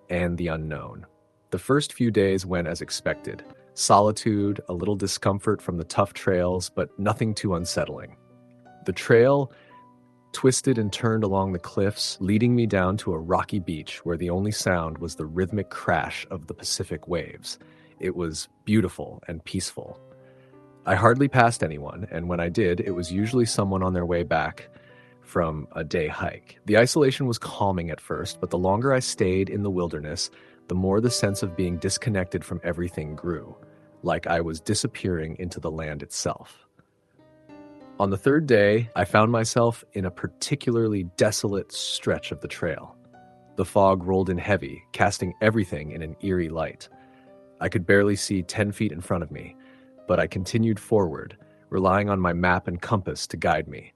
and the unknown. The first few days went as expected. Solitude, a little discomfort from the tough trails, but nothing too unsettling. The trail twisted and turned along the cliffs, leading me down to a rocky beach where the only sound was the rhythmic crash of the Pacific waves. It was beautiful and peaceful. I hardly passed anyone, and when I did, it was usually someone on their way back from a day hike. The isolation was calming at first, but the longer I stayed in the wilderness, the more the sense of being disconnected from everything grew, like I was disappearing into the land itself. On the third day, I found myself in a particularly desolate stretch of the trail. The fog rolled in heavy, casting everything in an eerie light. I could barely see 10 feet in front of me, but I continued forward, relying on my map and compass to guide me.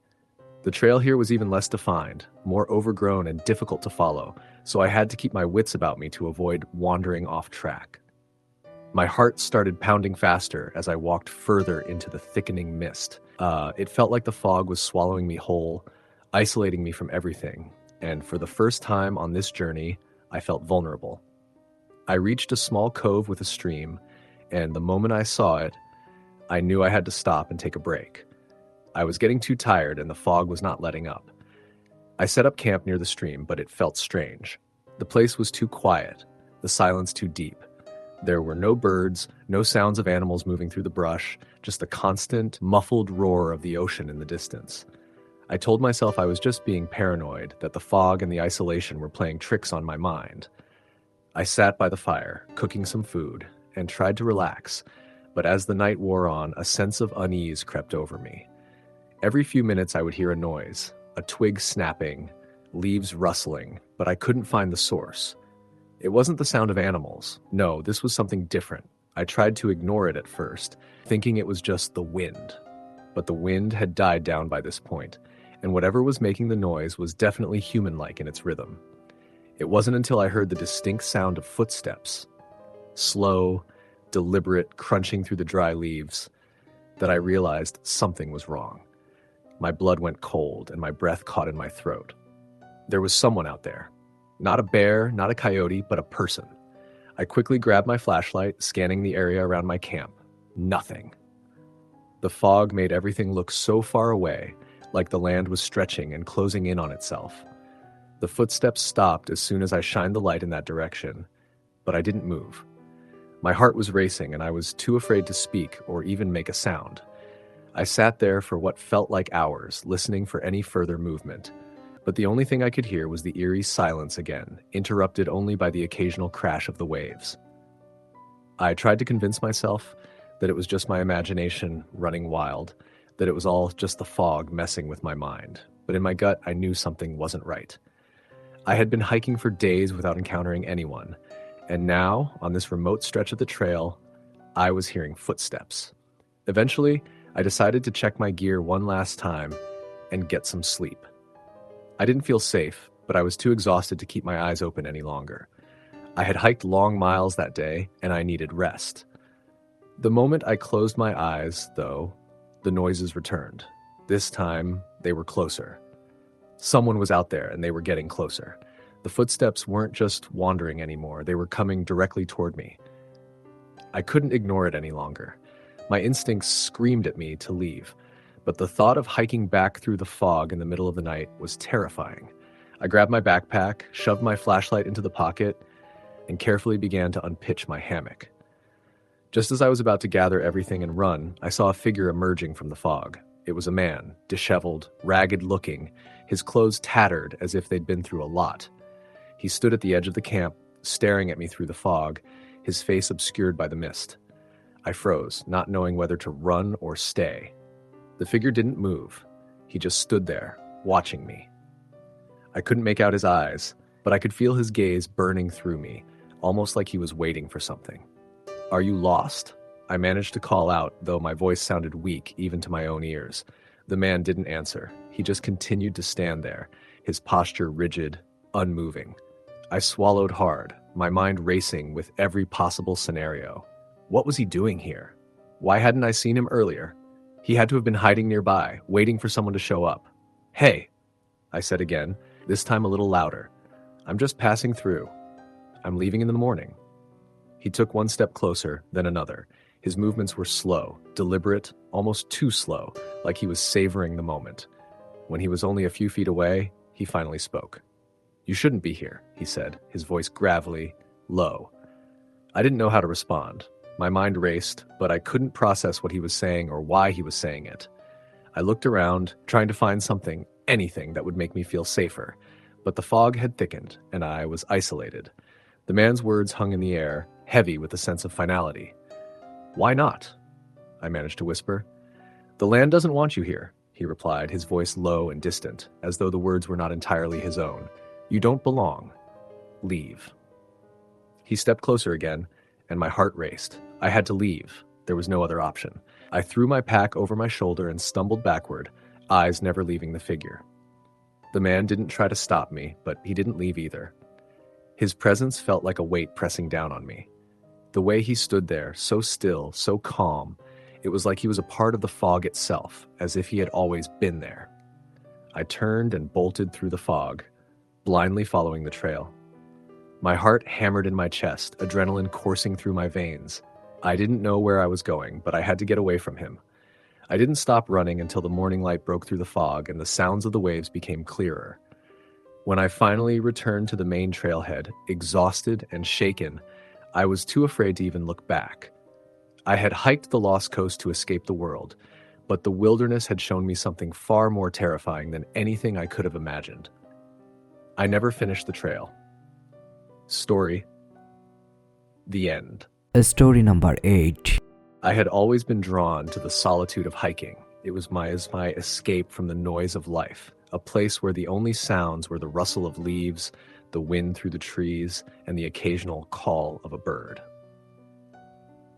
The trail here was even less defined, more overgrown and difficult to follow, so I had to keep my wits about me to avoid wandering off track. My heart started pounding faster as I walked further into the thickening mist. It felt like the fog was swallowing me whole, isolating me from everything, and for the first time on this journey, I felt vulnerable. I reached a small cove with a stream, and the moment I saw it, I knew I had to stop and take a break. I was getting too tired and the fog was not letting up. I set up camp near the stream, but it felt strange. The place was too quiet, the silence too deep. There were no birds, no sounds of animals moving through the brush, just the constant, muffled roar of the ocean in the distance. I told myself I was just being paranoid, that the fog and the isolation were playing tricks on my mind. I sat by the fire, cooking some food, and tried to relax, but as the night wore on, a sense of unease crept over me. Every few minutes I would hear a noise, a twig snapping, leaves rustling, but I couldn't find the source. It wasn't the sound of animals. No, this was something different. I tried to ignore it at first, thinking it was just the wind. But the wind had died down by this point, and whatever was making the noise was definitely human-like in its rhythm. It wasn't until I heard the distinct sound of footsteps, slow, deliberate crunching through the dry leaves, that I realized something was wrong. My blood went cold and my breath caught in my throat. There was someone out there. Not a bear, not a coyote, but a person. I quickly grabbed my flashlight, scanning the area around my camp. Nothing. The fog made everything look so far away, like the land was stretching and closing in on itself. The footsteps stopped as soon as I shined the light in that direction, but I didn't move. My heart was racing and I was too afraid to speak or even make a sound. I sat there for what felt like hours, listening for any further movement. But the only thing I could hear was the eerie silence again, interrupted only by the occasional crash of the waves. I tried to convince myself that it was just my imagination running wild, that it was all just the fog messing with my mind, but in my gut, I knew something wasn't right. I had been hiking for days without encountering anyone, and now, on this remote stretch of the trail, I was hearing footsteps. Eventually, I decided to check my gear one last time and get some sleep. I didn't feel safe, but I was too exhausted to keep my eyes open any longer. I had hiked long miles that day, and I needed rest. The moment I closed my eyes, though, the noises returned. This time, they were closer. Someone was out there, and they were getting closer. The footsteps weren't just wandering anymore, they were coming directly toward me. I couldn't ignore it any longer. My instincts screamed at me to leave, but the thought of hiking back through the fog in the middle of the night was terrifying. I grabbed my backpack, shoved my flashlight into the pocket, and carefully began to unpitch my hammock. Just as I was about to gather everything and run, I saw a figure emerging from the fog. It was a man, disheveled, ragged-looking, his clothes tattered as if they'd been through a lot. He stood at the edge of the camp, staring at me through the fog, his face obscured by the mist. I froze, not knowing whether to run or stay. The figure didn't move. He just stood there, watching me. I couldn't make out his eyes, but I could feel his gaze burning through me, almost like he was waiting for something. "Are you lost?" I managed to call out, though my voice sounded weak even to my own ears. The man didn't answer. He just continued to stand there, his posture rigid, unmoving. I swallowed hard, my mind racing with every possible scenario. What was he doing here? Why hadn't I seen him earlier? He had to have been hiding nearby, waiting for someone to show up. "Hey," I said again, this time a little louder. "I'm just passing through. I'm leaving in the morning." He took one step closer, then another. His movements were slow, deliberate, almost too slow, like he was savoring the moment. When he was only a few feet away, he finally spoke. "You shouldn't be here," he said, his voice gravelly, low. I didn't know how to respond. My mind raced, but I couldn't process what he was saying or why he was saying it. I looked around, trying to find something, anything that would make me feel safer, but the fog had thickened, and I was isolated. The man's words hung in the air, heavy with a sense of finality. "Why not?" I managed to whisper. "The land doesn't want you here," he replied, his voice low and distant, as though the words were not entirely his own. "You don't belong. Leave." He stepped closer again, and my heart raced. I had to leave. There was no other option. I threw my pack over my shoulder and stumbled backward, eyes never leaving the figure. The man didn't try to stop me, but he didn't leave either. His presence felt like a weight pressing down on me. The way he stood there, so still, so calm, it was like he was a part of the fog itself, as if he had always been there. I turned and bolted through the fog, blindly following the trail. My heart hammered in my chest, adrenaline coursing through my veins. I didn't know where I was going, but I had to get away from him. I didn't stop running until the morning light broke through the fog and the sounds of the waves became clearer. When I finally returned to the main trailhead, exhausted and shaken, I was too afraid to even look back. I had hiked the Lost Coast to escape the world, but the wilderness had shown me something far more terrifying than anything I could have imagined. I never finished the trail. Story. The end.
Story number 8.
I had always been drawn to the solitude of hiking. It was my escape from the noise of life, a place where the only sounds were the rustle of leaves, the wind through the trees, and the occasional call of a bird.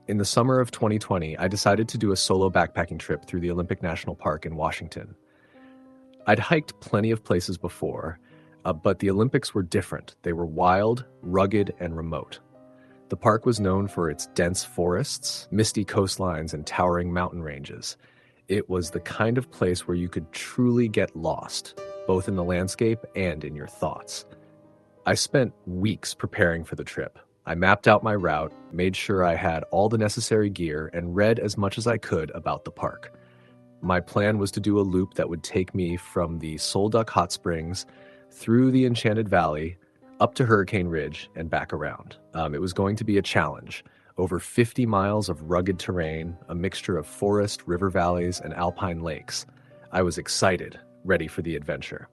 In the summer of 2020, I decided to do a solo backpacking trip through the Olympic National Park in Washington. I'd hiked plenty of places before, but the Olympics were different. They were wild, rugged, and remote. The park was known for its dense forests, misty coastlines, and towering mountain ranges. It was the kind of place where you could truly get lost, both in the landscape and in your thoughts. I spent weeks preparing for the trip. I mapped out my route, made sure I had all the necessary gear, and read as much as I could about the park. My plan was to do a loop that would take me from the Sol Duck Hot Springs, through the Enchanted Valley, up to Hurricane Ridge, and back around. It was going to be a challenge. Over 50 miles of rugged terrain, a mixture of forest, river valleys, and alpine lakes. I was excited, ready for the adventure.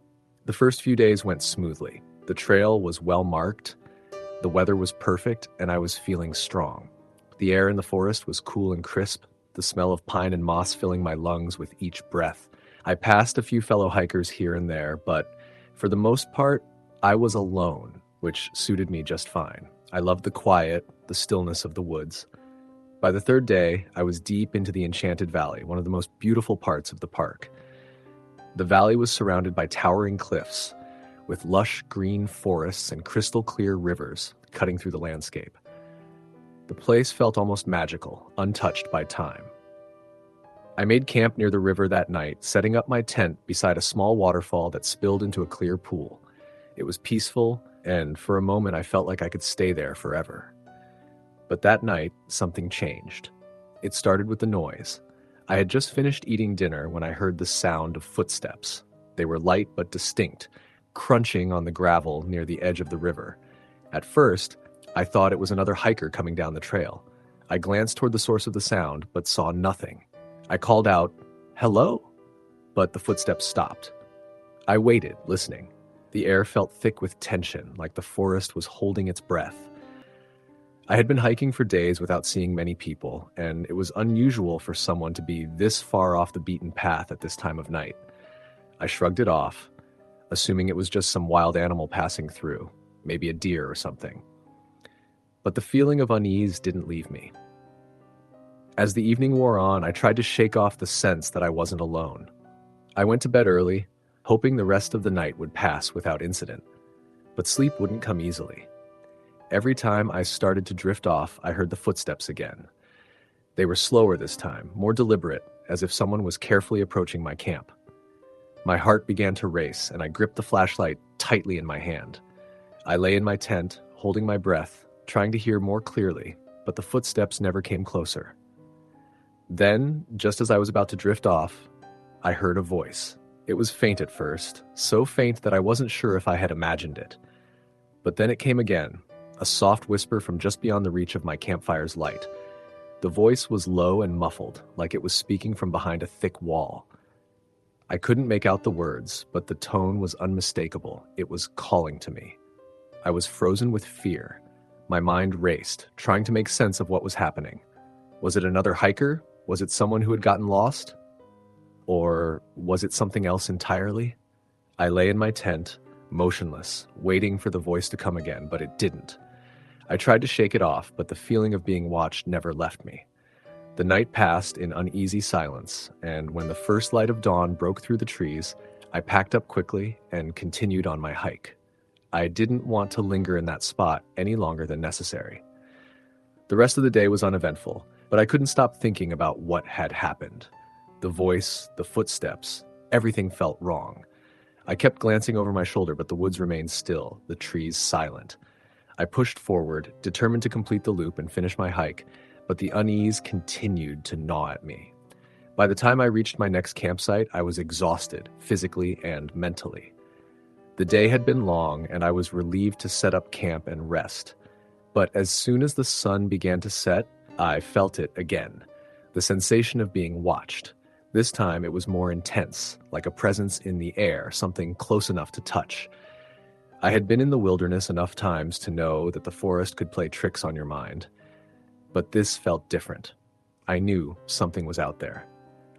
The first few days went smoothly. The trail was well marked, the weather was perfect, and I was feeling strong. The air in the forest was cool and crisp, the smell of pine and moss filling my lungs with each breath. I passed a few fellow hikers here and there, but for the most part, I was alone, which suited me just fine. I loved the quiet, the stillness of the woods. By the third day, I was deep into the Enchanted Valley, one of the most beautiful parts of the park. The valley was surrounded by towering cliffs, with lush green forests and crystal clear rivers cutting through the landscape. The place felt almost magical, untouched by time. I made camp near the river that night, setting up my tent beside a small waterfall that spilled into a clear pool. It was peaceful, and for a moment I felt like I could stay there forever. But that night, something changed. It started with the noise. I had just finished eating dinner when I heard the sound of footsteps. They were light but distinct, crunching on the gravel near the edge of the river. At first, I thought it was another hiker coming down the trail. I glanced toward the source of the sound, but saw nothing. I called out, "Hello?" But the footsteps stopped. I waited, listening. The air felt thick with tension, like the forest was holding its breath. I had been hiking for days without seeing many people, and it was unusual for someone to be this far off the beaten path at this time of night. I shrugged it off, assuming it was just some wild animal passing through, maybe a deer or something. But the feeling of unease didn't leave me. As the evening wore on, I tried to shake off the sense that I wasn't alone. I went to bed early, hoping the rest of the night would pass without incident. But sleep wouldn't come easily. Every time I started to drift off, I heard the footsteps again. They were slower this time, more deliberate, as if someone was carefully approaching my camp. My heart began to race, and I gripped the flashlight tightly in my hand. I lay in my tent, holding my breath, trying to hear more clearly, but the footsteps never came closer. Then, just as I was about to drift off, I heard a voice. It was faint at first, so faint that I wasn't sure if I had imagined it. But then it came again, a soft whisper from just beyond the reach of my campfire's light. The voice was low and muffled, like it was speaking from behind a thick wall. I couldn't make out the words, but the tone was unmistakable. It was calling to me. I was frozen with fear. My mind raced, trying to make sense of what was happening. Was it another hiker? Was it someone who had gotten lost? Or was it something else entirely? I lay in my tent, motionless, waiting for the voice to come again, but it didn't. I tried to shake it off, but the feeling of being watched never left me. The night passed in uneasy silence, and when the first light of dawn broke through the trees, I packed up quickly and continued on my hike. I didn't want to linger in that spot any longer than necessary. The rest of the day was uneventful, but I couldn't stop thinking about what had happened. The voice, the footsteps, everything felt wrong. I kept glancing over my shoulder, but the woods remained still, the trees silent. I pushed forward, determined to complete the loop and finish my hike, but the unease continued to gnaw at me. By the time I reached my next campsite, I was exhausted, physically and mentally. The day had been long, and I was relieved to set up camp and rest. But as soon as the sun began to set, I felt it again, the sensation of being watched. This time it was more intense, like a presence in the air, something close enough to touch. I had been in the wilderness enough times to know that the forest could play tricks on your mind. But this felt different. I knew something was out there.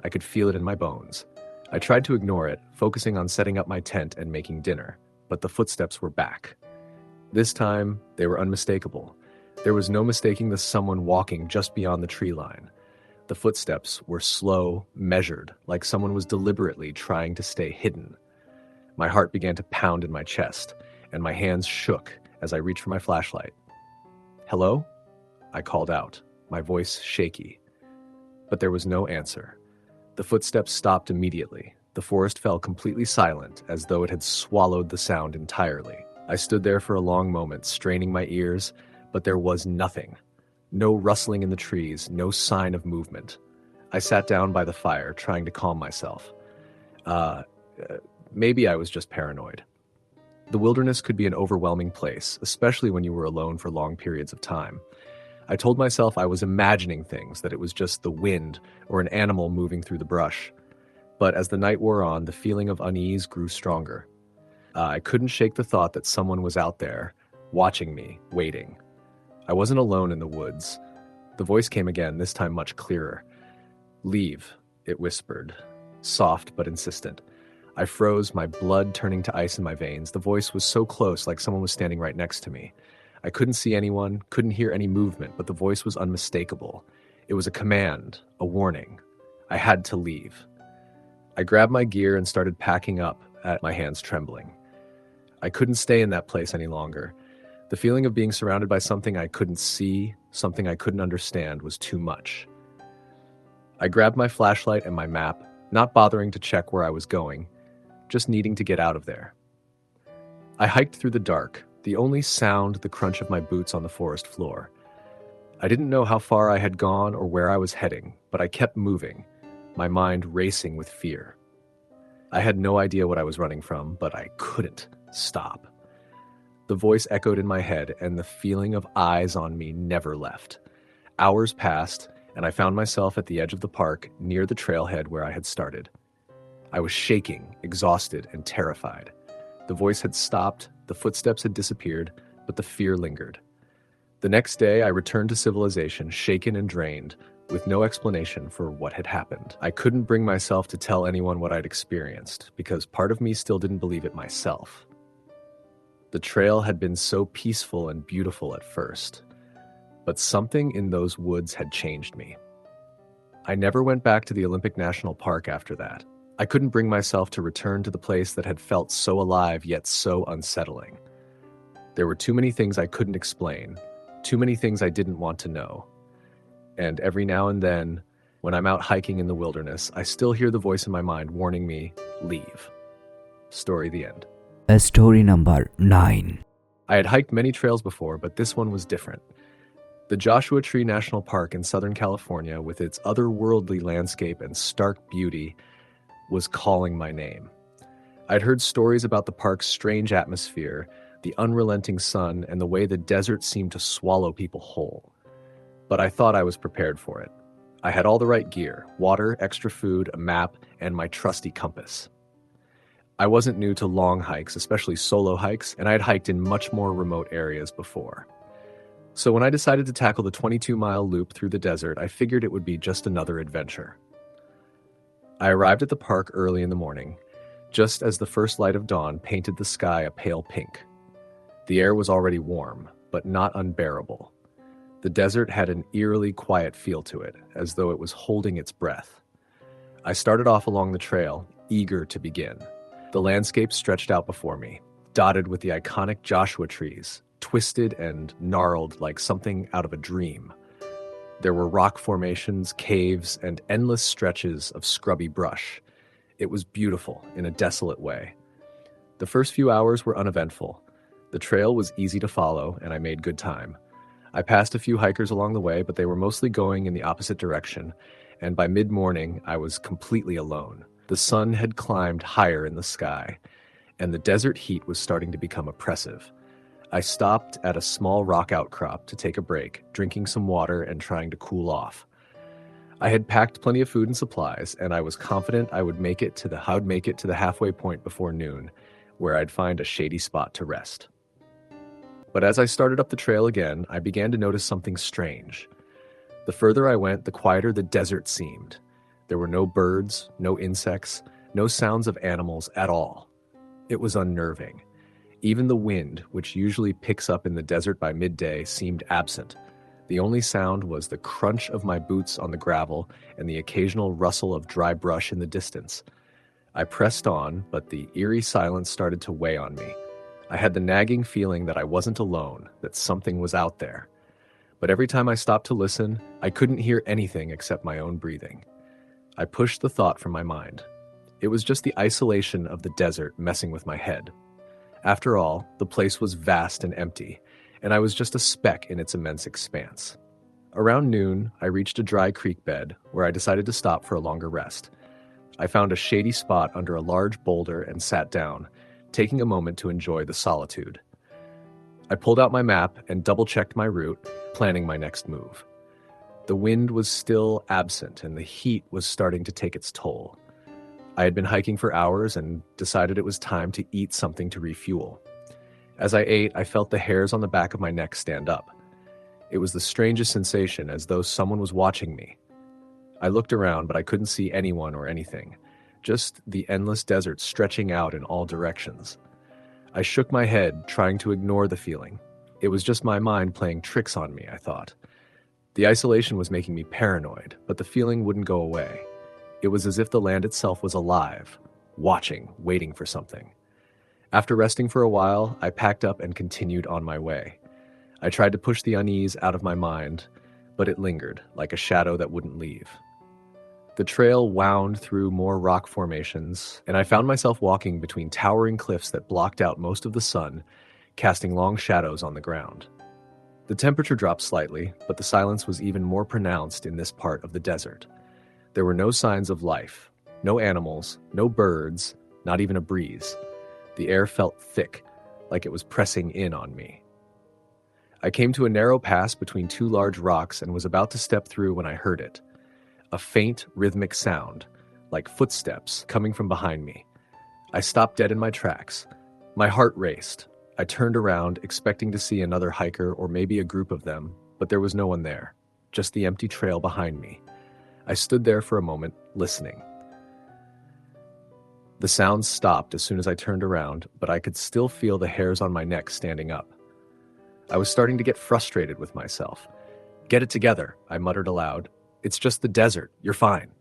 I could feel it in my bones. I tried to ignore it, focusing on setting up my tent and making dinner, but the footsteps were back. This time, they were unmistakable. There was no mistaking the someone walking just beyond the tree line. The footsteps were slow, measured, like someone was deliberately trying to stay hidden. My heart began to pound in my chest, and my hands shook as I reached for my flashlight. "Hello?" I called out, my voice shaky. But there was no answer. The footsteps stopped immediately. The forest fell completely silent, as though it had swallowed the sound entirely. I stood there for a long moment, straining my ears, but there was nothing. No rustling in the trees, no sign of movement. I sat down by the fire, trying to calm myself. Maybe I was just paranoid. The wilderness could be an overwhelming place, especially when you were alone for long periods of time. I told myself I was imagining things, that it was just the wind or an animal moving through the brush. But as the night wore on, the feeling of unease grew stronger. I couldn't shake the thought that someone was out there, watching me, waiting. I wasn't alone in the woods. The voice came again, this time much clearer. "Leave," it whispered, soft but insistent. I froze, my blood turning to ice in my veins. The voice was so close, like someone was standing right next to me. I couldn't see anyone, couldn't hear any movement, but the voice was unmistakable. It was a command, a warning. I had to leave. I grabbed my gear and started packing up, my hands trembling. I couldn't stay in that place any longer. The feeling of being surrounded by something I couldn't see, something I couldn't understand, was too much. I grabbed my flashlight and my map, not bothering to check where I was going, just needing to get out of there. I hiked through the dark, the only sound the crunch of my boots on the forest floor. I didn't know how far I had gone or where I was heading, but I kept moving, my mind racing with fear. I had no idea what I was running from, but I couldn't stop. The voice echoed in my head, and the feeling of eyes on me never left. Hours passed, and I found myself at the edge of the park, near the trailhead where I had started. I was shaking, exhausted, and terrified. The voice had stopped, the footsteps had disappeared, but the fear lingered. The next day, I returned to civilization, shaken and drained, with no explanation for what had happened. I couldn't bring myself to tell anyone what I'd experienced, because part of me still didn't believe it myself. The trail had been so peaceful and beautiful at first, but something in those woods had changed me. I never went back to the Olympic National Park after that. I couldn't bring myself to return to the place that had felt so alive yet so unsettling. There were too many things I couldn't explain, too many things I didn't want to know. And every now and then, when I'm out hiking in the wilderness, I still hear the voice in my mind warning me, leave. Story the end.
Story number 9.
I had hiked many trails before, but this one was different. The Joshua Tree National Park in Southern California, with its otherworldly landscape and stark beauty, was calling my name. I'd heard stories about the park's strange atmosphere, the unrelenting sun, and the way the desert seemed to swallow people whole. But I thought I was prepared for it. I had all the right gear: water, extra food, a map, and my trusty compass. I wasn't new to long hikes, especially solo hikes, and I had hiked in much more remote areas before. So when I decided to tackle the 22-mile loop through the desert, I figured it would be just another adventure. I arrived at the park early in the morning, just as the first light of dawn painted the sky a pale pink. The air was already warm, but not unbearable. The desert had an eerily quiet feel to it, as though it was holding its breath. I started off along the trail, eager to begin. The landscape stretched out before me, dotted with the iconic Joshua trees, twisted and gnarled like something out of a dream. There were rock formations, caves, and endless stretches of scrubby brush. It was beautiful in a desolate way. The first few hours were uneventful. The trail was easy to follow, and I made good time. I passed a few hikers along the way, but they were mostly going in the opposite direction, and by mid-morning, I was completely alone. The sun had climbed higher in the sky, and the desert heat was starting to become oppressive. I stopped at a small rock outcrop to take a break, drinking some water and trying to cool off. I had packed plenty of food and supplies, and I was confident I would make it to the halfway point before noon, where I'd find a shady spot to rest. But as I started up the trail again, I began to notice something strange. The further I went, the quieter the desert seemed. There were no birds, no insects, no sounds of animals at all. It was unnerving. Even the wind, which usually picks up in the desert by midday, seemed absent. The only sound was the crunch of my boots on the gravel and the occasional rustle of dry brush in the distance. I pressed on, but the eerie silence started to weigh on me. I had the nagging feeling that I wasn't alone, that something was out there. But every time I stopped to listen, I couldn't hear anything except my own breathing. I pushed the thought from my mind. It was just the isolation of the desert messing with my head. After all, the place was vast and empty, and I was just a speck in its immense expanse. Around noon, I reached a dry creek bed where I decided to stop for a longer rest. I found a shady spot under a large boulder and sat down, taking a moment to enjoy the solitude. I pulled out my map and double-checked my route, planning my next move. The wind was still absent, and the heat was starting to take its toll. I had been hiking for hours and decided it was time to eat something to refuel. As I ate, I felt the hairs on the back of my neck stand up. It was the strangest sensation, as though someone was watching me. I looked around, but I couldn't see anyone or anything. Just the endless desert stretching out in all directions. I shook my head, trying to ignore the feeling. It was just my mind playing tricks on me, I thought. The isolation was making me paranoid, but the feeling wouldn't go away. It was as if the land itself was alive, watching, waiting for something. After resting for a while, I packed up and continued on my way. I tried to push the unease out of my mind, but it lingered, like a shadow that wouldn't leave. The trail wound through more rock formations, and I found myself walking between towering cliffs that blocked out most of the sun, casting long shadows on the ground. The temperature dropped slightly, but the silence was even more pronounced in this part of the desert. There were no signs of life, no animals, no birds, not even a breeze. The air felt thick, like it was pressing in on me. I came to a narrow pass between two large rocks and was about to step through when I heard it. A faint, rhythmic sound, like footsteps coming from behind me. I stopped dead in my tracks. My heart raced. I turned around, expecting to see another hiker or maybe a group of them, but there was no one there, just the empty trail behind me. I stood there for a moment, listening. The sounds stopped as soon as I turned around, but I could still feel the hairs on my neck standing up. I was starting to get frustrated with myself. "Get it together," I muttered aloud. "It's just the desert, you're fine."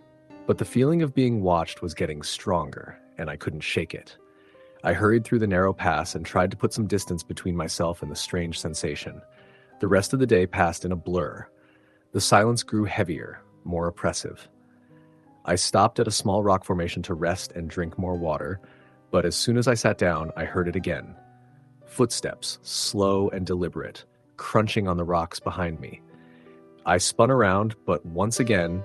But the feeling of being watched was getting stronger, and I couldn't shake it. I hurried through the narrow pass and tried to put some distance between myself and the strange sensation. The rest of the day passed in a blur. The silence grew heavier, more oppressive. I stopped at a small rock formation to rest and drink more water, but as soon as I sat down, I heard it again. Footsteps, slow and deliberate, crunching on the rocks behind me. I spun around, but once again,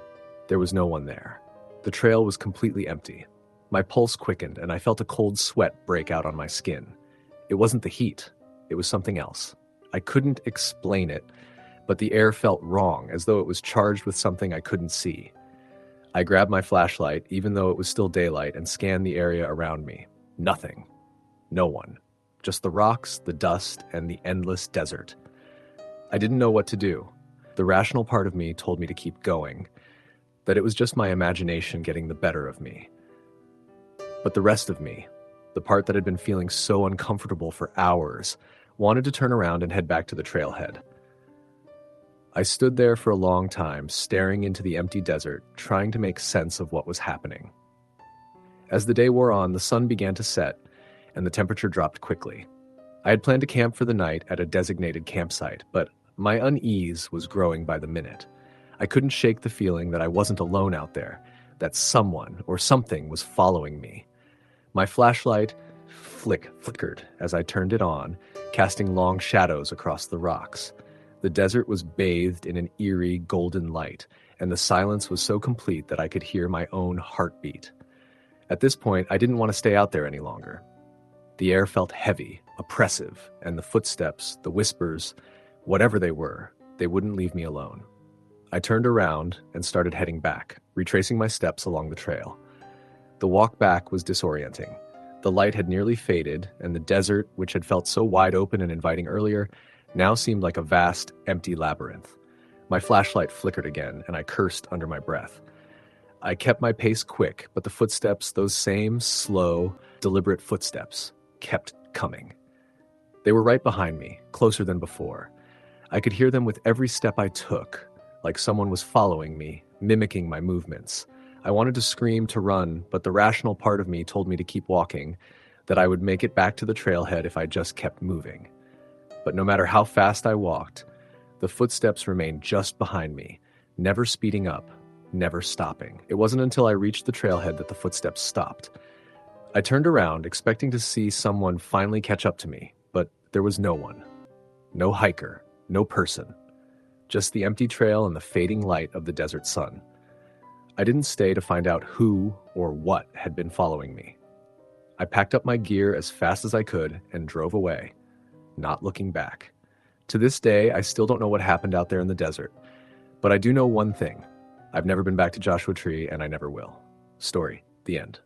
there was no one there. The trail was completely empty. My pulse quickened, and I felt a cold sweat break out on my skin. It wasn't the heat. It was something else. I couldn't explain it, but the air felt wrong, as though it was charged with something I couldn't see. I grabbed my flashlight, even though it was still daylight, and scanned the area around me. Nothing. No one. Just the rocks, the dust, and the endless desert. I didn't know what to do. The rational part of me told me to keep going, that it was just my imagination getting the better of me. But the rest of me, the part that had been feeling so uncomfortable for hours, wanted to turn around and head back to the trailhead. I stood there for a long time, staring into the empty desert, trying to make sense of what was happening. As the day wore on, the sun began to set, and the temperature dropped quickly. I had planned to camp for the night at a designated campsite, but my unease was growing by the minute. I couldn't shake the feeling that I wasn't alone out there, that someone or something was following me. My flashlight flickered as I turned it on, casting long shadows across the rocks. The desert was bathed in an eerie golden light, and the silence was so complete that I could hear my own heartbeat. At this point, I didn't want to stay out there any longer. The air felt heavy, oppressive, and the footsteps, the whispers, whatever they were, they wouldn't leave me alone. I turned around and started heading back, retracing my steps along the trail. The walk back was disorienting. The light had nearly faded, and the desert, which had felt so wide open and inviting earlier, now seemed like a vast, empty labyrinth. My flashlight flickered again, and I cursed under my breath. I kept my pace quick, but the footsteps, those same slow, deliberate footsteps, kept coming. They were right behind me, closer than before. I could hear them with every step I took, like someone was following me, mimicking my movements. I wanted to scream, to run, but the rational part of me told me to keep walking, that I would make it back to the trailhead if I just kept moving. But no matter how fast I walked, the footsteps remained just behind me, never speeding up, never stopping. It wasn't until I reached the trailhead that the footsteps stopped. I turned around, expecting to see someone finally catch up to me, but there was no one. No hiker, no person. Just the empty trail and the fading light of the desert sun. I didn't stay to find out who or what had been following me. I packed up my gear as fast as I could and drove away, not looking back. To this day, I still don't know what happened out there in the desert, but I do know one thing. I've never been back to Joshua Tree, and I never will. Story, the end.